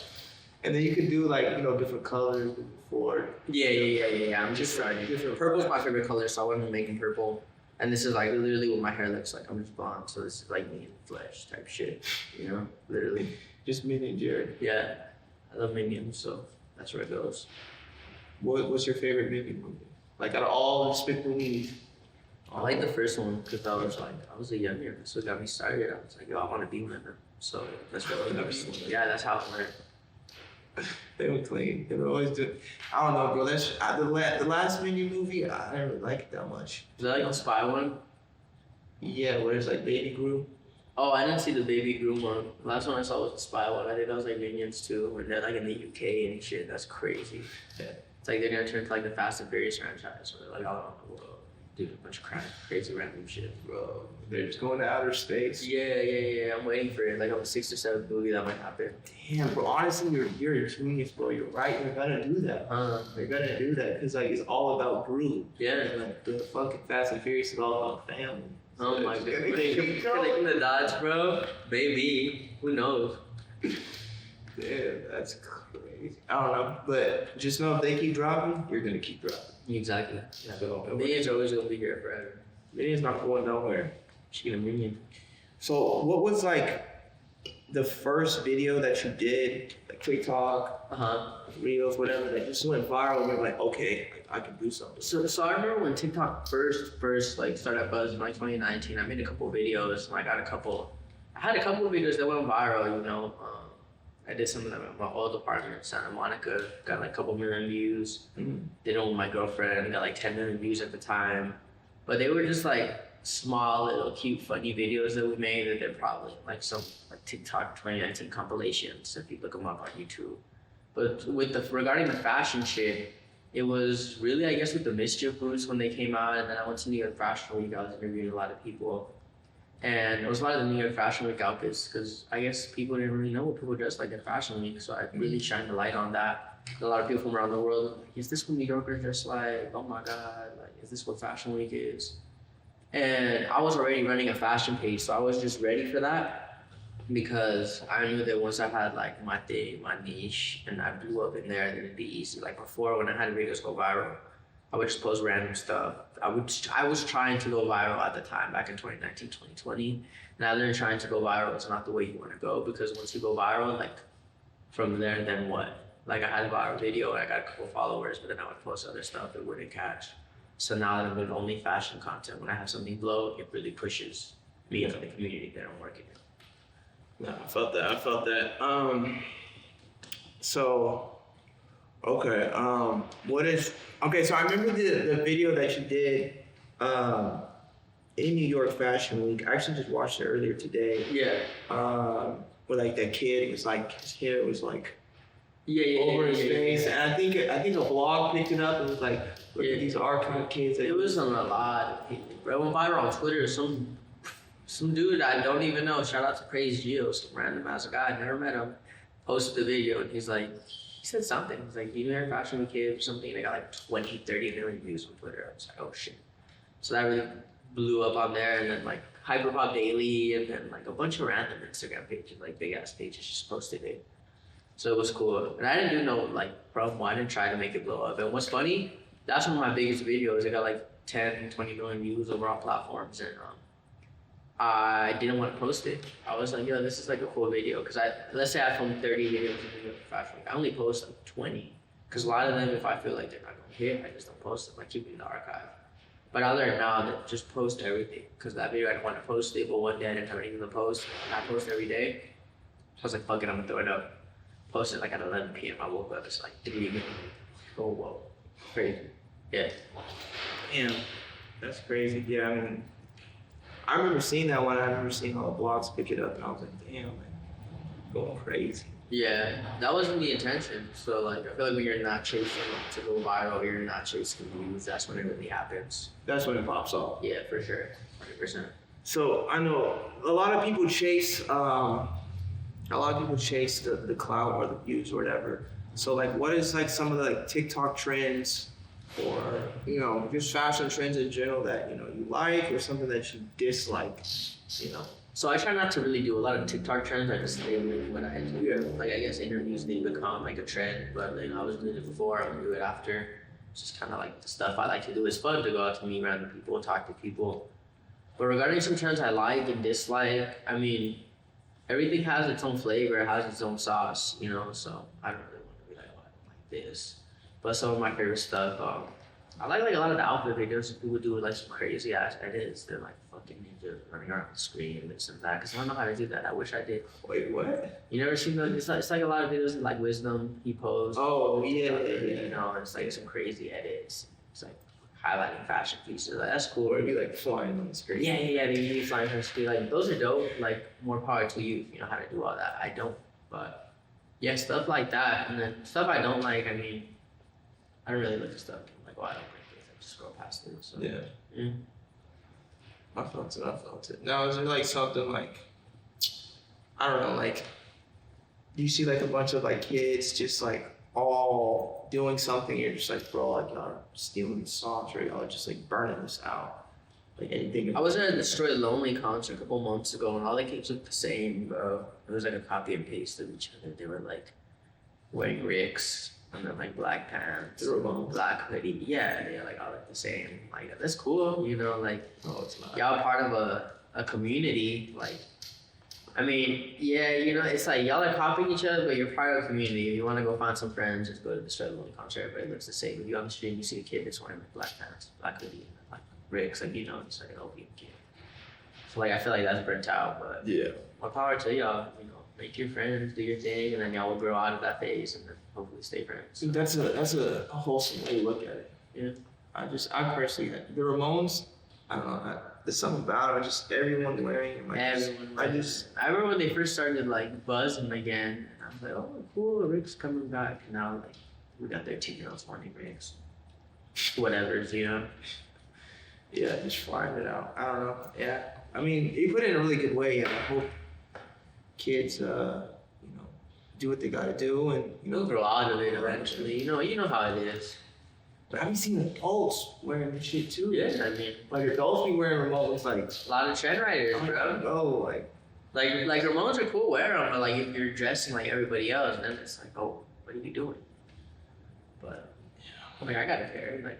And then you could do like, you know, different colors before. Yeah. I'm just trying. Purple's my favorite color, so I wanted to make it purple. And this is like literally what my hair looks like. I'm just blonde, so this is like me in flesh type shit. You know, literally. Just Minion Jared. Yeah, I love Minions, so that's where it goes. What's your favorite Minion movie? Like out of all the Despicable Me? I like the first one because I was a youngin'. That's what got me started. I was like, yo, I want to be one of them. So that's what I was. Yeah, that's how I learned. They were clean. They were always do. I don't know, bro. That's the last Minion movie. I didn't really like it that much. Was that like the spy one? Yeah, where it's like Baby Groot. Oh, I didn't see the Baby Groot one. The last one I saw was the spy one. I think that was like Minions too, when they're like in the UK and shit. That's crazy. Yeah. It's like they're gonna turn to like the Fast and Furious franchise, where they're like all around the world, doing a bunch of crazy random shit, bro. They're just going to outer space. Yeah. I'm waiting for it. Like on the 6th or 7th movie that might happen. Damn, bro. Honestly, you're a genius, bro. You're right. You're gonna do that. You're gonna do that because like it's all about Groot. Yeah. And, like the fucking Fast and Furious is all about family. Oh my It's god. gonna keep going. Connecting the dots, bro. Maybe. Who knows? Damn, that's crazy. I don't know, but just know if they keep dropping, you're gonna keep dropping. Exactly. Yeah. So Minion's always gonna be here forever. Minion's not going nowhere. She a minion. So what was like the first video that you did, like TikTok, Reels, whatever, that just went viral and you're like, okay, I can do something. So I remember when TikTok first like started buzzing like 2019. I made a couple videos and I had a couple of videos that went viral. You know, I did some of them in my old apartment in Santa Monica. Got like a couple million views. Did it with my girlfriend. Got like 10 million views at the time. But they were just like small, little, cute, funny videos that we made. That they're probably like some like TikTok 2019 compilations if you look them up on YouTube. But with regarding the fashion shit, it was really, I guess, with the Mischief boots when they came out, and then I went to New York Fashion Week. I was interviewing a lot of people, and it was a lot of the New York Fashion Week outfits because I guess people didn't really know what people dressed like in Fashion Week, so I really shined the light on that. A lot of people from around the world were like, is this what New Yorkers dress like? Oh my god, like, is this what Fashion Week is? And I was already running a fashion page, so I was just ready for that. Because I knew that once I had like my thing, my niche, and I blew up in there, then it'd be easy. Like before, when I had videos go viral, I would just post random stuff. I was trying to go viral at the time, back in 2019, 2020, and I learned trying to go viral is not the way you want to go, because once you go viral, like from there, then what? Like I had a viral video and I got a couple followers, but then I would post other stuff that wouldn't catch. So now that I'm doing only fashion content, when I have something blow, it really pushes me into the community that I'm working in. No, I felt that. So, okay. So I remember the video that you did in New York Fashion Week. I actually just watched it earlier today. Yeah. Where like that kid was like, his hair was like over his yeah, face. yeah. And I think a blog picked it up and was like, look at these archive kids. It was on a lot of people. Bro, went viral on Twitter. Some dude I don't even know, shout out to Praise Geo, some random ass guy, I never met him, posted the video and he's like, he said something. He's like, you know, Fashion Week kid or something. And they got like 20, 30 million views on Twitter. I was like, oh shit. So that really blew up on there. And then like Hyperpop Daily and then like a bunch of random Instagram pages, like big ass pages just posted it. So it was cool. And I didn't do no like promo. I didn't try to make it blow up. And what's funny, that's one of my biggest videos. It got like 10, 20 million views over all platforms. And I didn't want to post it. I was like, yo, this is like a cool video. Because let's say I filmed 30 videos in the Fashion Week. I only post like 20. Because a lot of them, if I feel like they're not going to hit, I just don't post them. I keep it in the archive. But I learned now that just post everything. Because that video, I didn't want to post it. But one day I didn't have anything to post. And I post every day. So I was like, fuck it, I'm going to throw it up. Post it like at 11 p.m. I woke up, it's like 3 a.m. Oh, whoa. Crazy. Yeah. Damn. That's crazy. Yeah, I mean, I remember seeing that one. I remember seeing all the blogs pick it up, and I was like, damn, man, going crazy. Yeah, that wasn't the intention. So, like, I feel like when you're not chasing to go viral, you're not chasing views, that's when it really happens. That's when it pops off. Yeah, for sure. 100%. So, I know a lot of people chase, the clout or the views or whatever. So, like, what is, like, some of the, like, TikTok trends or, you know, just fashion trends in general that, you know, you like or something that you dislike, you know? So I try not to really do a lot of TikTok trends. I just stay with what I do. Yeah. Like, I guess interviews didn't become like a trend, but you know, I was doing it before. I'm gonna do it after. It's just kind of like the stuff I like to do. It's fun to go out to meet random people, talk to people. But regarding some trends I like and dislike, I mean, everything has its own flavor, it has its own sauce, you know. So I don't really want to be like, oh, I don't like this. But some of my favorite stuff, I like a lot of the outfit videos. People do like some crazy ass edits. They're like fucking ninjas running around the screen and this and that. Cause I don't know how to do that. I wish I did. Wait, what? You never seen those? It's like a lot of videos of like Wisdom he posts. Oh, yeah. You know, it's like some crazy edits. It's like highlighting fashion pieces. Like, that's cool. Or be like flying on the screen. Yeah. They usually flying on the screen. Like those are dope. Like more power to you if you know how to do all that. I don't, but yeah, stuff like that. And then stuff I don't like. I mean, I don't really look at stuff. I'm like, oh, I don't like this. I just scroll past it. So Yeah. I felt it. Now, is there like something like, I don't know, like, you see like a bunch of like kids just like all doing something, you're just like, bro, like y'all are stealing the sauce or y'all are just like burning this out. Like anything. I was at a Destroy Lonely concert a couple months ago, and all the kids looked the same, bro. It was like a copy and paste of each other. They were like wearing Ricks and then like black pants, black hoodie. Yeah, they like all look the same. Like that's cool, you know. Like It's not. y'all part of a community. Like, I mean, yeah, you know, it's like y'all are copying each other, but you're part of a community. If you want to go find some friends, just go to the Destroy Lonely concert. Everybody looks the same. If you on the street and you see a kid that's wearing like black pants, black hoodie, like Ricks, like you know, it's like an OP kid. So like I feel like that's burnt out, but Yeah. more power to y'all. You know, make your friends, do your thing, and then y'all will grow out of that phase, and then hopefully stay friends. That's a wholesome way to look at it. Yeah. I personally, the Ramones, I don't know, there's something about it. Just everyone wearing them. I remember when they first started like buzzing again, and I was like, oh, cool, Rick's coming back. And now like we got 13-year-olds wanting Ricks. Whatever's, you know. Yeah, just flying it out. I don't know. Yeah. I mean, you put it in a really good way, and I hope kids, do what they gotta do, and They'll grow out of it eventually. You know how it is. But I've seen adults wearing this shit too. Yeah, I mean, Like adults be wearing Ramones, like a lot of trend riders, I bro. don't know, like Like Ramones are cool, wear them, but like if you're dressing like everybody else, then it's like, oh, what are you doing? But I mean, I got a pair, like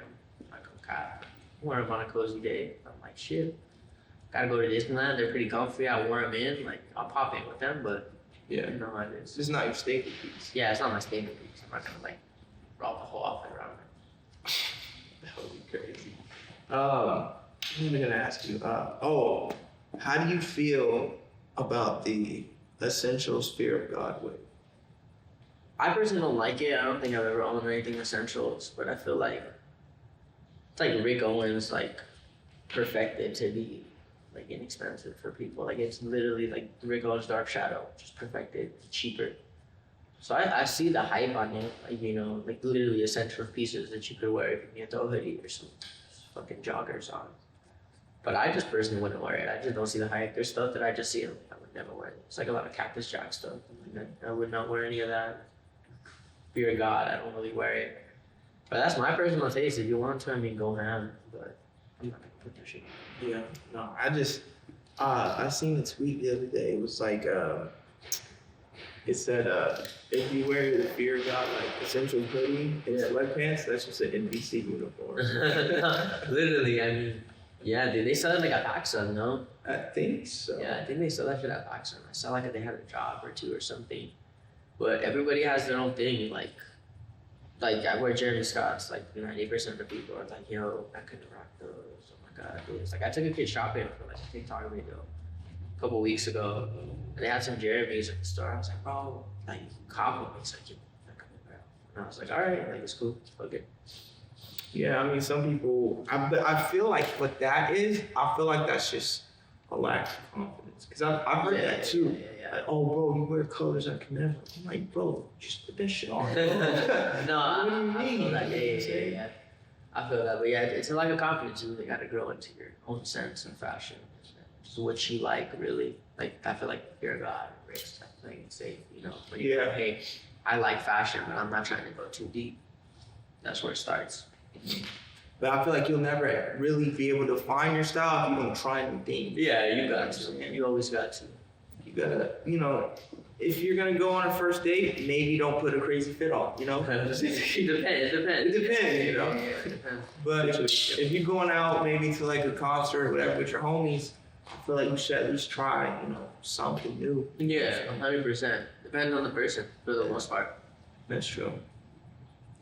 I'm cop. Wear them on a cozy day. I'm like, shit. Gotta go to Disneyland. They're pretty comfy. I wore them in. Like I'll pop in with them, but yeah, you know how it is. it's just not your staple piece. Yeah, it's not my statement piece. I'm not gonna like roll the whole outfit around it. That would be crazy. What am I gonna ask you? How do you feel about the essentials fear of God way? I personally don't like it. I don't think I've ever owned anything essentials, but I feel like it's like Rick Owens like perfected to be like inexpensive for people. Like it's literally like Rick Owens Dark Shadow, just perfected, cheaper. So I see the hype on it, like like literally essential pieces that you could wear if you need to throw a hoodie or some fucking joggers on. But I just personally wouldn't wear it. I just don't see the hype. There's stuff that I just see and I would never wear it. It's like a lot of Cactus Jack stuff. I would not wear any of that. Fear of God, I don't really wear it. But that's my personal taste. If you want to, I mean, go ham. But I'm not gonna put that shit. Yeah, no, I seen a tweet the other day. It was like, it said, if you wear the Fear of God, like, essential hoodie and sweatpants, that's just an NBC uniform. Literally, I mean, yeah, dude, they sell it like a PacSun, no? I think so. Yeah, I think they sell that shit at PacSun. I saw like they had a job or two or something. But everybody has their own thing, like I wear Jeremy Scott's, like 90% of the people are like, yo, I couldn't rock those. Oh my God, dude. It's like I took a kid shopping for like a TikTok video a couple weeks ago, and they had some Jeremys at the store. I was like, bro, like cop them. He's like, and I was like, all right, like it's cool, fuck it. Yeah, I mean, some people, I feel like what that is, I feel like that's just a lack of confidence. Because I've heard that too. Yeah. Like, oh, bro, you wear colors I can never. I'm like, bro, just put that shit on. No, What do you I mean? feel that. Yeah. I feel that, but yeah, it's a lack of confidence. You really got to grow into your own sense of fashion. Just what you like, really. Like, I feel like Fear of God, Ricks, like safe, when you go, hey, I like fashion, but I'm not trying to go too deep. That's where it starts. But I feel like you'll never really be able to find your style if you don't try new things. Yeah, you got to. Man. You always got to. You gotta, if you're gonna go on a first date, maybe don't put a crazy fit on, It depends. It depends, Yeah, it depends. But if you're going out maybe to like a concert or whatever with your homies, I feel like you should at least try, something new. Yeah, 100%. Depends on the person for the most part. That's true.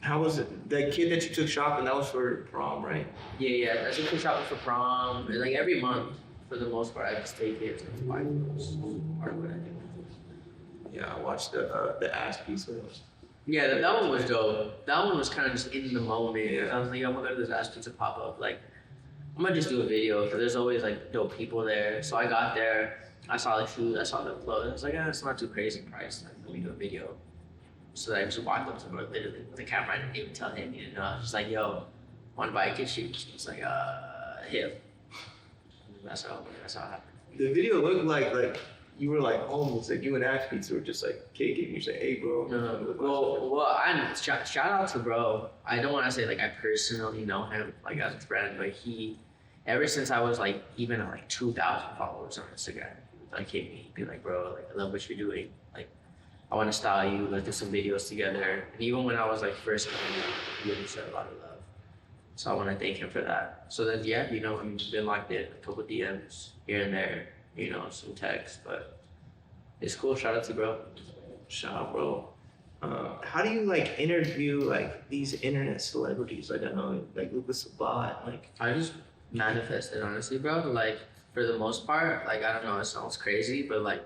How was it? The kid that you took shopping, that was for prom, right? Yeah. I took a shopping for prom, and like every month, for the most part, I just take it to buy clothes. Part of what I do. Yeah, I watched the ass piece of it. Yeah, that one was dope. That one was kind of just in the moment. Yeah. I was like, I'm gonna go to this ass pizza pop up. Like, I'm gonna just do a video because there's always like dope people there. So I got there, I saw the shoes, I saw the clothes. I was like, it's not too crazy price. Like, let me do a video. So I just walked up to her literally with the camera. I didn't even tell him. He didn't know. I was just like, yo, want to buy a kid shoes? He was like, him. That's how it happened. The video looked like you were like homeless, like you and Ash Pizza were just like kicking. You say, hey, bro. Shout out to bro. I don't want to say like I personally know him like as a friend, but he ever since I was like even at like 2,000 followers on Instagram, he would like hit me. He'd be like, bro, like I love what you're doing. Like I want to style you. Let's do some videos together. And even when I was like first coming out, he really showed a lot of love. So I want to thank him for that. So then, yeah, you know, I mean, been locked in, a couple DMs here and there, you know, some texts, but it's cool. Shout out to bro. Shout out, bro. How do you like interview like these internet celebrities? Like I know, like Lucas Sabat, like I just manifested, honestly, bro. Like for the most part, like I don't know, it sounds crazy, but like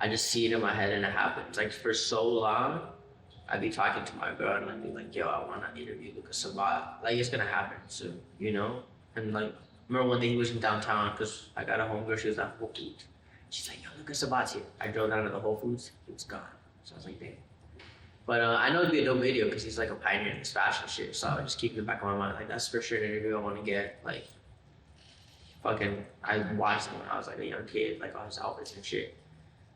I just see it in my head and it happens. Like for so long, I'd be talking to my girl and I'd be like, yo, I want to interview Lucas Sabat. Like it's gonna happen soon, you know? And like, remember one day he was in downtown because I got a homegirl, she was at Whole Foods. She's like, yo, Lucas Sabat's here. I drove down to the Whole Foods, he was gone. So I was like, damn. But I know it'd be a dope video because he's like a pioneer in this fashion shit. So I just keep it back in my mind. Like that's for sure an interview I want to get. Like, fucking, I watched him when I was like a young kid, like all his outfits and shit.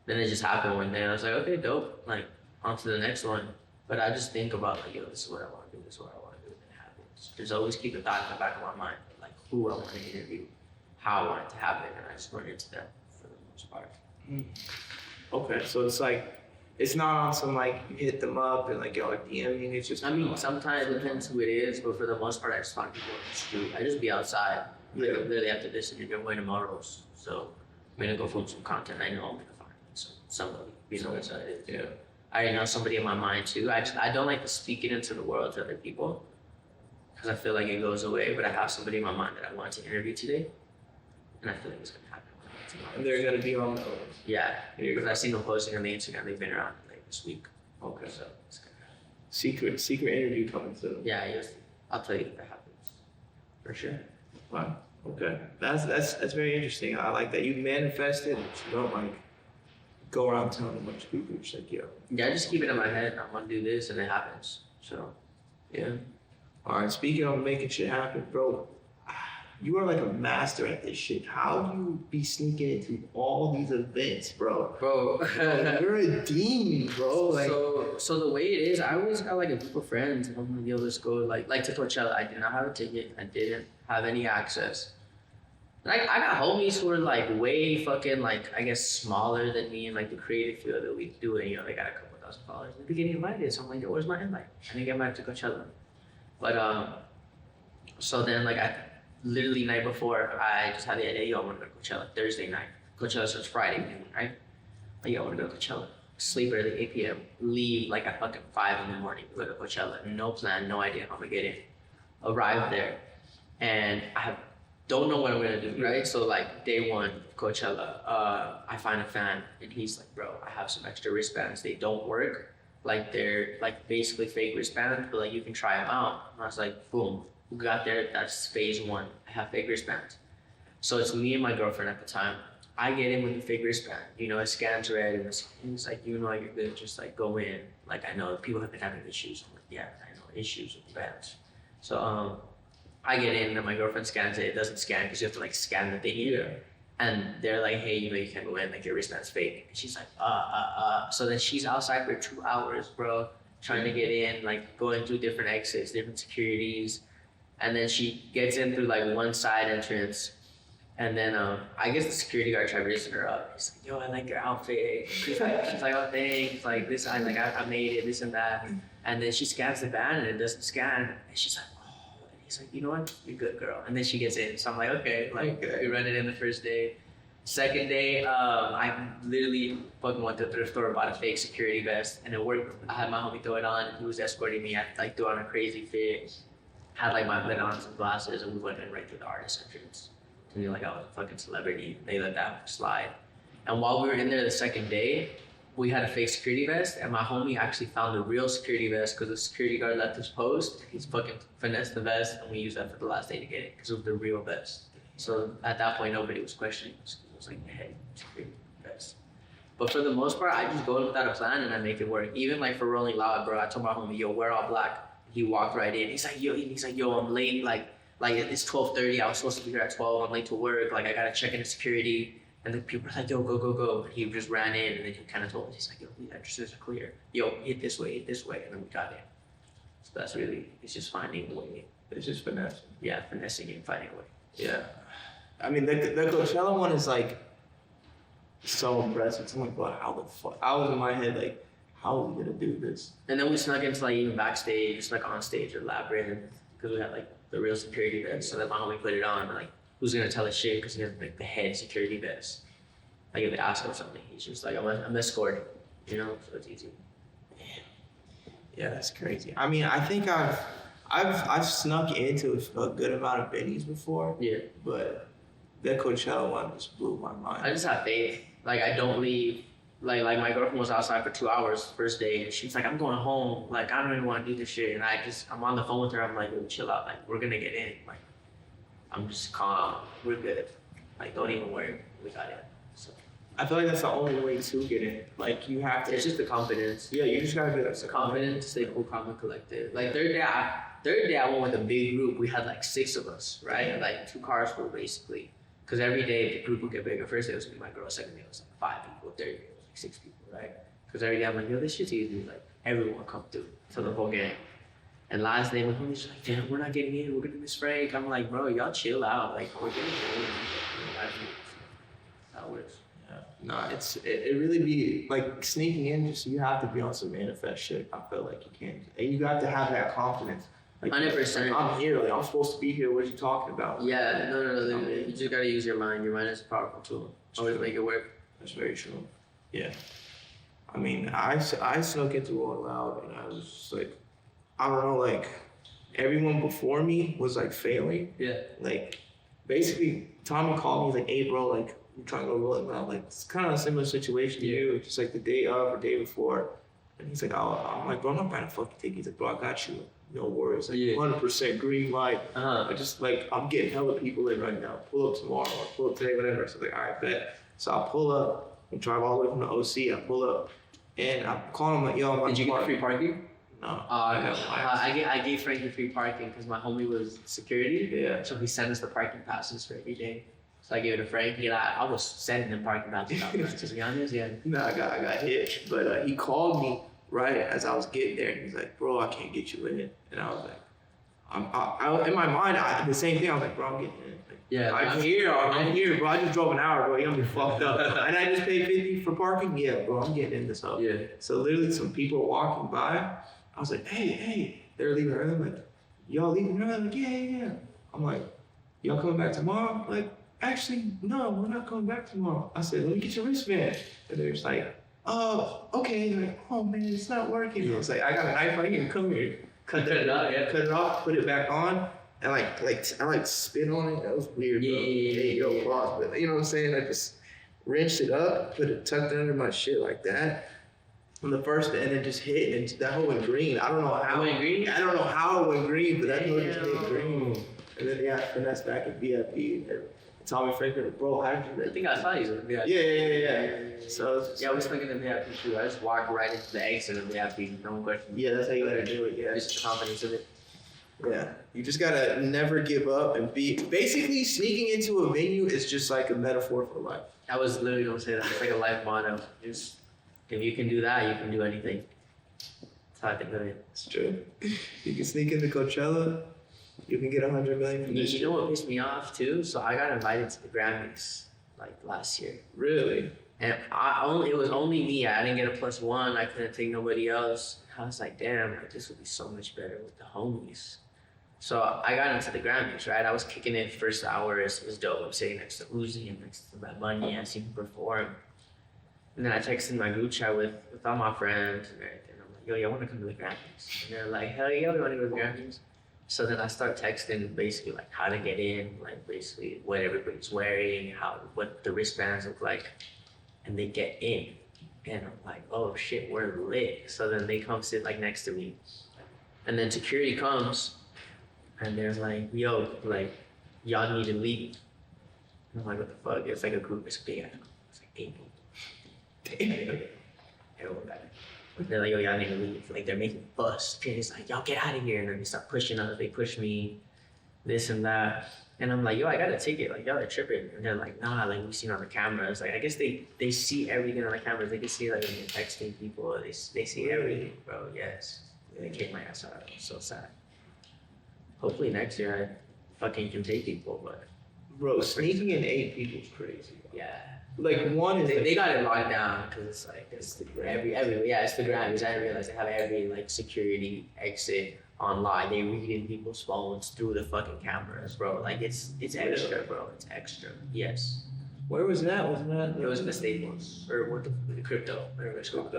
Then it just happened one day. And I was like, okay, dope. Like, on to the next one. But I just think about like, yo, this is what I want to do. This is what I want to do. And it happens. Just always keep the thought in the back of my mind, like who I want to interview, how I want it to happen, and I just run into them for the most part. okay, so it's like it's not on some like you hit them up and like yo like DM me. It's just I mean, sometimes it depends who it is, but for the most part, I just find people on the street. I just be outside. Like, literally after this interview, I'm going to Muros, so I'm gonna go film some content. I know I'm gonna find somebody. You know what it is. Yeah. I already know somebody in my mind too. I don't like to speak it into the world to other people because I feel like it goes away. But I have somebody in my mind that I want to interview today, and I feel like it's gonna happen. And they're gonna be on the Yeah, because I've seen them posting on the Instagram. They've been around like this week. okay. So it's gonna happen. Secret interview coming soon. Yeah, yes. I'll tell you if that happens. For sure. Wow. Okay. That's very interesting. I like that you manifested. You don't like go around telling a bunch of people. You're just like, yo. Yeah, I just keep it in my head. I'm gonna do this, and it happens. So, Yeah. All right. Speaking of making shit happen, bro, you are like a master at this shit. How do you be sneaking into all these events, bro? bro. You're a demon, bro. Like, so the way it is, I always got like a group of friends, and I'm like, yo, let's go like to Coachella. I did not have a ticket. I didn't have any access. Like I got homies who are like way fucking like I guess smaller than me in like the creative field that we do, and you know they got a couple thousand followers. They'd be getting invited, so I'm like, yo, where's my invite? I didn't get invited to Coachella. But so then like I literally night before I just had the idea, yo, I want to go to Coachella Thursday night. Coachella starts Friday noon, right? Like, yo, I want to go to Coachella. Sleep early, 8 p.m. Leave like at fucking 5 in the morning. Go to Coachella. No plan, no idea how I'm gonna get in. Arrive there, and don't know what I'm gonna do, right? So like day one, Coachella, I find a fan, and he's like, bro, I have some extra wristbands. They don't work. Like they're like basically fake wristbands, but like you can try them out. And I was like, boom. We got there, that's phase one. I have fake wristbands. So it's me and my girlfriend at the time. I get in with the fake wristband. You know, it scans red and it's like, you know, you're good, just like go in. Like I know people have been having issues. I'm like, yeah, I know, issues with the bands. So I get in and my girlfriend scans it. It doesn't scan because you have to like scan the thing. yeah. And they're like, hey, you know, you can't go in, like your wristband's fake. And she's like, So then she's outside for 2 hours, bro, trying to get in, like going through different exits, different securities. And then she gets in through like one side entrance. And then I guess the security guard tried raising her up. He's like, yo, I like your outfit. She's like, oh, thanks. Like this, I made it, this and that. And then she scans the band and it doesn't scan. And she's like, oh. And he's like, you know what? You're good, girl. And then she gets in. So I'm like, okay. Like we run it in the first day. Second day, I literally fucking went to the thrift store, bought a fake security vest, and it worked. I had my homie throw it on. He was escorting me. I like threw on a crazy fit. Had like my lid on some glasses, and we went in right through the artist entrance. To me, like I was a fucking celebrity. They let that slide. And while we were in there the second day, we had a fake security vest, and my homie actually found a real security vest because the security guard left his post. He's fucking finessed the vest, and we used that for the last day to get it because it was the real vest. So at that point, nobody was questioning us. It was like, hey, security vest. But for the most part, I just go in without a plan and I make it work. Even like for Rolling Loud, bro, I told my homie, yo, wear all black. He walked right in. He's like, yo, I'm late. Like it's 12:30. I was supposed to be here at 12. I'm late to work. Like I gotta check into security. And the people are like, yo, go. And he just ran in and then he kind of told us, he's like, yo, the entrances are clear. Yo, hit this way. And then we got in. So that's really, it's just finding a way. It's just finesse. Yeah, finessing and finding a way. Yeah. I mean, the Coachella one is like so impressive. I'm like, bro, how the fuck? I was in my head like, how are we gonna do this? And then we snuck into like even backstage, like on stage at Labyrinth, because we had like the real security vest. So then my homie put it on, like, who's gonna tell us shit? Because he has like the head security vest. Like if they ask him something, he's just like, I'm escorting, you know, so it's easy. Yeah, that's crazy. I mean, I think I've snuck into a good amount of venues before. Yeah. But that Coachella one just blew my mind. I just have faith. Like I don't leave. Like my girlfriend was outside for 2 hours first day, and she's like, I'm going home. Like I don't even want to do this shit. And I'm on the phone with her. I'm like, yo, chill out. Like we're gonna get in. Like I'm just calm. We're good. Like don't even worry. We got it. So I feel like that's the only way to get in. Like you have to. it's just the confidence. Yeah, you just gotta do that. Confidence, stay cool, calm, and collected. Like third day I went with a big group. We had like 6 of us, right? Yeah. Like 2 cars full basically. Because every day the group would get bigger. First day was me and my girl. Second day was like 5 people. Third day was like 6 people, right? Because every day I'm like, yo, this shit's easy. Like everyone come through to the whole gang. And last day my homie's like, damn, we're not getting in. We're gonna miss Frank. I'm like, bro, y'all chill out. Like we're getting in. That works. No, it really be like sneaking in. Just you have to be on some manifest shit. I feel like you can't, and you have to have that confidence. Like 100%. Like, I'm here. Like I'm supposed to be here. What are you talking about? Yeah, no. You just gotta use your mind. Your mind is a powerful tool. Always make it work. That's very true. Yeah. I mean, I snuck into Rolling Loud, and I was just like, I don't know, like everyone before me was like failing. Yeah. Like basically, Tommy called me. He's like, hey, bro, like. I'm trying to go Rolling Loud. Like, it's kind of a similar situation to you, just like the day of or day before. And he's like, I'm like, bro, I'm not buying a fucking ticket. He's like, bro, I got you. No worries. Like, 100% green light. I just, like, I'm getting hella people in right now. Pull up tomorrow or pull up today, whatever. So I was like, all right, bet. So I pull up and drive all the way from the OC. I pull up and I'm calling him like, yo, I'm like, did you get free parking? No. I gave Frankie free parking because my homie was security. Yeah. So he sent us the parking passes for every day. So I gave it to Frankie, and I was sending him parking passes out. To be honest, yeah. No, I got hit. But he called me right as I was getting there, and he's like, bro, I can't get you in. And I was like, I in my mind, the same thing. I was like, bro, I'm getting in. Like, Yeah, I'm here, bro. I just drove an hour, bro. You're gonna be fucked up. And I just paid 50 for parking. Yeah, bro, I'm getting in this up. Yeah. So literally, some people were walking by. I was like, hey, they're leaving early. I'm like, y'all leaving early? I'm like, yeah. I'm like, y'all coming back tomorrow? Like, actually, no, we're not coming back tomorrow. I said, let me get your wristband. And they're just like, oh, okay. They're like, oh man, it's not working. I was like, I got a knife right here. Come here. Cut it off, put it back on. And I spit on it. That was weird, bro. Yeah. Pause. But you know what I'm saying? I just wrenched it up, tucked it under my shit like that. And then just hit, and that whole went green. I don't know how. It went green? I don't know how it went green, but that whole just went green. And then finesse back at VIP. And Tommy Franklin, bro, how did you? I think I saw you. Yeah. So we stuck in the VIP too. I just walked right into the exit of the VIP. No question. yeah, that's how you gotta do it. Yeah, Just the confidence of it. yeah. You just gotta never give up and be. Basically, sneaking into a venue is just like a metaphor for life. I was literally gonna say that. It's like a life motto. Just if you can do that, you can do anything. That's how I think of it. It's true. You can sneak into Coachella. You can get 100 million from this. You know what pissed me off too? So I got invited to the Grammys like last year. Really? And it was only me. I didn't get a +1. I couldn't take nobody else. I was like, damn, like this would be so much better with the homies. So I got into the Grammys, right? I was kicking it first hour. It was dope. I'm sitting next to Uzi and next to Bad Bunny. I seen him perform. And then I texted my group chat with all my friends and everything. I'm like, yo, y'all want to come to the Grammys? And they're like, hell yeah, we want to go to the Grammys. So then I start texting basically like how to get in, like basically what everybody's wearing, what the wristbands look like, and they get in. And I'm like, oh shit, we're lit. So then they come sit like next to me. And then security comes and they're like, yo, like, y'all need to leave. And I'm like, what the fuck? It's like a group, it's big. It's like 8 people. Damn. Everyone got it. They're like, yo, y'all need to leave. Like, they're making a fuss. It's like, y'all get out of here. And then they start pushing us. They push me, this and that. And I'm like, yo, I got a ticket. Like, y'all are tripping. And they're like, nah, like, we seen on the cameras. Like, I guess they see everything on the cameras. They can see, like, when you're texting people. They see everything, bro. Yes. They kicked my ass out. I was so sad. Hopefully next year I fucking can take people, but Bro, sneaking in 8 people is crazy. Yeah. Like one is They got it locked down because it's like it's every it's the gram. Because I didn't realize they have every like security exit online. They read in people's phones through the fucking cameras, bro. Like it's extra, bro. It's extra. Yes. Where was that? Wasn't that? It was in the Staples or what the crypto. Whatever it's called.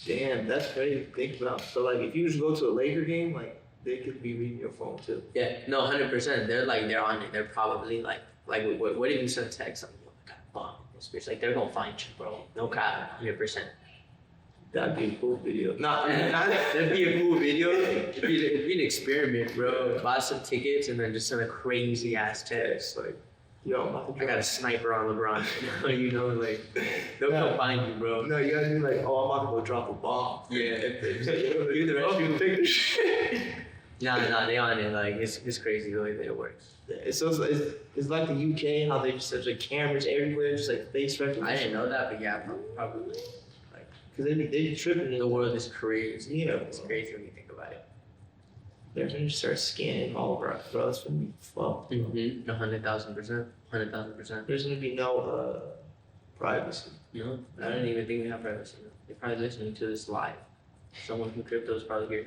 Damn, that's crazy to think about. So like, if you just go to a Laker game, like they could be reading your phone too. Yeah. No, 100%. They're on it. They're probably like what if you send a text? Like, oh my god, bomb this bitch. Like they're gonna find you, bro. No cap. 100%. That'd be a cool video. That'd be a cool video. It'd be an experiment, bro. Buy some tickets and then just send a crazy ass text. Like, yo, I got a sniper on LeBron. You know, like they'll come find you, bro. No, you gotta be like, oh, I'm about to go drop a bomb. Yeah. Do the rest. You take the shit. Nah, they on it. Like it's crazy the way that it works. It's like the UK, how they just have like cameras everywhere, just like face recognition. I didn't know that, but yeah, probably. Because they be tripping. The world is crazy. Yeah, It's crazy when you think about it. They're gonna just start scanning all of our us when we fuck. 100,000%. 100,000%. There's gonna be no privacy. No, I don't even think we have privacy. They're probably listening to this live. Someone from crypto is probably here.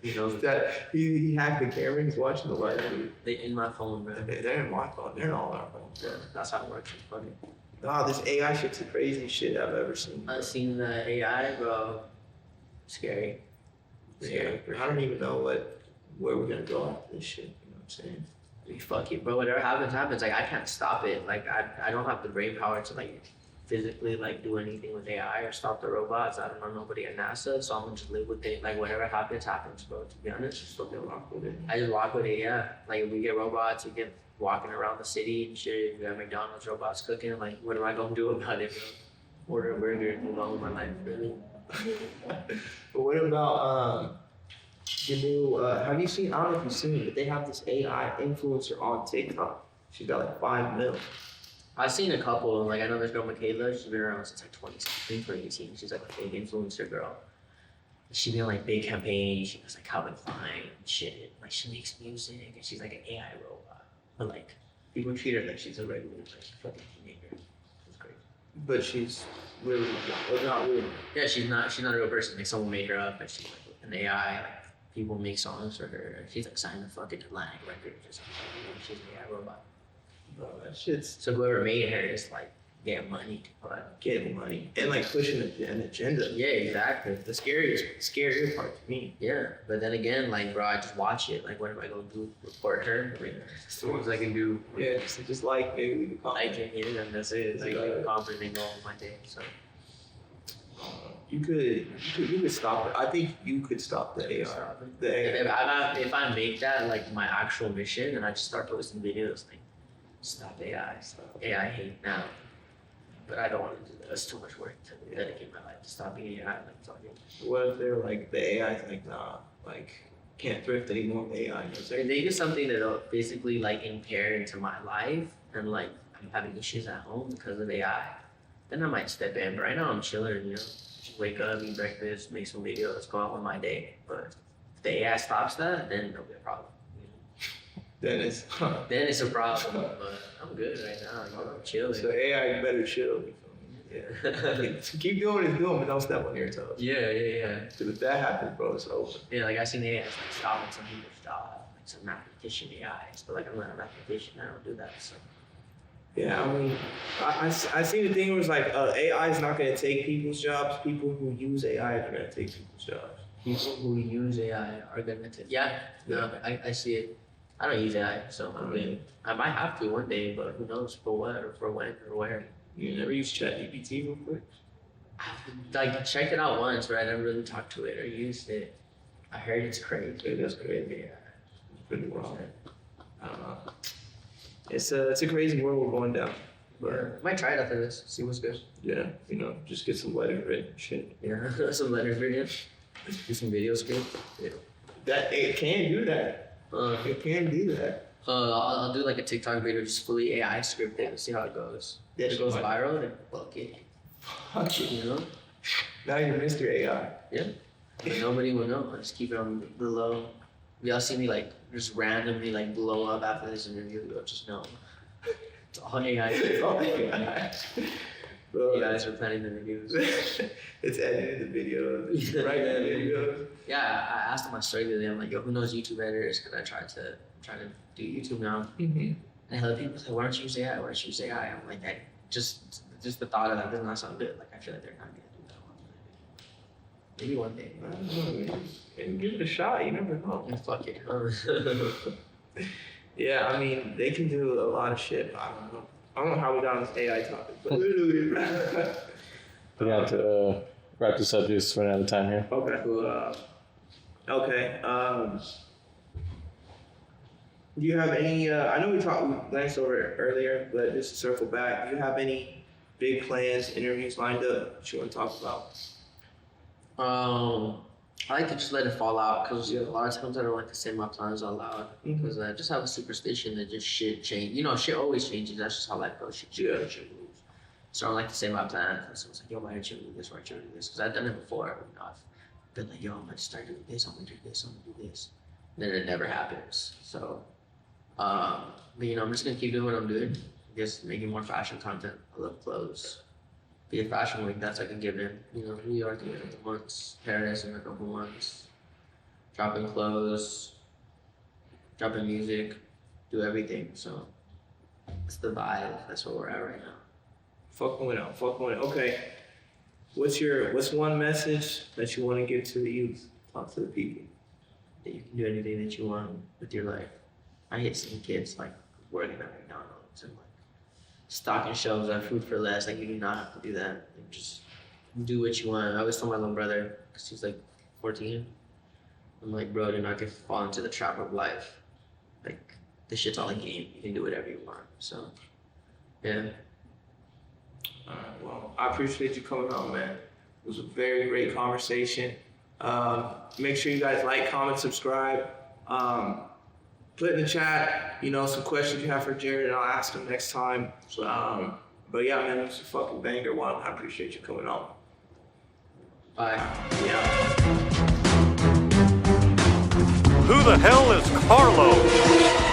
You know, that he hacked the camera. He's watching the live. they in my phone, bro. They're in my phone. They're in all our phones. Yeah, that's how it works. It's funny. Nah, this AI shit's the craziest shit I've ever seen. I've seen the AI, bro. Scary. Yeah, I don't even know where we're gonna go after this shit. You know what I'm saying? Fuck it, bro. Whatever happens. Like I can't stop it. Like I don't have the brain power to like physically like do anything with AI or stop the robots. I don't know nobody at NASA, so I'm gonna just live with it. Like whatever happens, bro. To be honest, Just fucking rock with it. I just walk with it. Yeah. Like if we get robots, we get walking around the city and shit. We got McDonald's robots cooking. Like what am I gonna do about it, bro? Order a burger and move on with my life, really. But what about the new? Have you seen? I don't know if you've seen it, but they have this AI influencer on TikTok. She's got like 5 mil. I've seen a couple. Like I know this girl Michaela. She's been around since like 2017, 2018. She's like a big influencer girl. She been on like big campaigns. She does like Calvin Klein and shit. Like she makes music and she's like an AI robot. But like people treat her like she's a regular like fucking teenager. It's crazy. But she's really not really. Yeah, she's not a real person. Like someone made her up and she's like an AI. Like people make songs for her. She's like signed a fucking Atlantic record. Just she's an AI robot. Bro, that shit's So whoever made her is like getting money, but getting money and like pushing an agenda. yeah, exactly. The scarier part to me. Yeah, but then again, like bro, I just watch it. Like, what am I gonna do? Report her? That's the ones I can do. Yeah, just like maybe we can Like it, yeah, and that's it. Like leave a comment and go on my day. So you could stop it. I think you could stop the AI. if I make that like my actual mission, and I just start posting videos like stop AI, stop AI hate now. But I don't want to do that. It's too much work to dedicate my life to stop being AI. Like talking. What if they're like the AI's like nah, like can't thrift anymore with AI? If they do something that'll basically like impair into my life, and like I'm having issues at home because of AI, then I might step in. But right now I'm chilling, you know. Just wake up, eat breakfast, make some videos, go out with my day. But if the AI stops that, then there'll be a problem. Then it's Then it's a problem. But I'm good right now. You know, I'm chilling. so AI better chill. You feel me? Yeah. Keep doing what it's doing, but don't step on your toes. Yeah. Because if that happens, bro, it's over. Yeah, like I seen AI like stopping some people's jobs, like some mathematician AIs. But like I'm not a mathematician, I don't do that. So Yeah, I mean, I seen the thing where it's like AI is not going to take people's jobs. People who use AI are going to take people's jobs. people who use AI are gonna take. Yeah, no, I see it. I don't use AI, so I mean, I might have to one day, but who knows for what or for when or where. You never use ChatGPT real quick? Like checked it out once, but I never really talked to it or used it. I heard it's crazy. It is crazy. Yeah. It's pretty wild. I don't know. It's a crazy world we're going down. But Might try it after this. See what's good. yeah, you know, just get some letters written and shit. Yeah, some letters written. Do some video script. Yeah. That it can do that. It can do that. I'll do like a TikTok video just fully AI scripted and see how it goes. Yeah, If it goes viral, then fuck it. Fuck it. You know? Now you're Mr. AI. Yeah. But nobody will know. I'll just keep it on the low. y'all see me like just randomly like blow up after this interview, you'll just know. It's all AI. It's all AI. You guys are planning the reviews. It's editing the video. Right now, video. Yeah, I asked them my story the other day. I'm like, yo, who knows YouTube editors? Because I'm trying to do YouTube now. Mm-hmm. And other people say, why don't you use AI? Why don't you use AI? I'm like, just the thought of that does not sound good. Like, I feel like they're not gonna do that one. Maybe one day. I don't know, man. And give it a shot. You never know. And fuck it. Yeah, I mean, they can do a lot of shit. But I don't know how we got on this AI topic, but literally. We have to wrap this up just run out of time here. Okay. Okay. Do you have any? I know we glanced over it earlier, but just to circle back, do you have any big plans, interviews lined up that you want to talk about? I like to just let it fall out because a lot of times I don't like to say my plans out loud because I just have a superstition that just shit change. You know, shit always changes. That's just how life goes. Shit changes, shit moves. So I don't like to say my plan because I was like, yo, why don't you do this? Why don't you do this? Because I've done it before. You know, I've been like, yo, I'm gonna start doing this. I'm gonna do this. I'm gonna do this. And then it never happens. So, but you know, I'm just gonna keep doing what I'm doing. Just making more fashion content. I love clothes. Be a fashion week, that's like a given. You know, New York in a couple months, Paris in a couple months, dropping clothes, dropping music, do everything. So it's the vibe. That's where we're at right now. Fuck going out. Okay. What's one message that you want to give to the youth? Talk to the people. That you can do anything that you want with your life. I hate seeing kids like working at McDonald's and like stocking shelves on food for less. Like, you do not have to do that. Like, just do what you want. I always tell my little brother, because he's like 14, I'm like, bro, do not get fall into the trap of life. Like, this shit's all a game. You can do whatever you want. So, yeah. Alright, well, I appreciate you coming on, man. It was a very great conversation. Make sure you guys like, comment, subscribe. Put in the chat, you know, some questions you have for Jared, and I'll ask him next time. But yeah, man, it's a fucking banger one. I appreciate you coming on. Bye. Yeah. Who the hell is Carlos?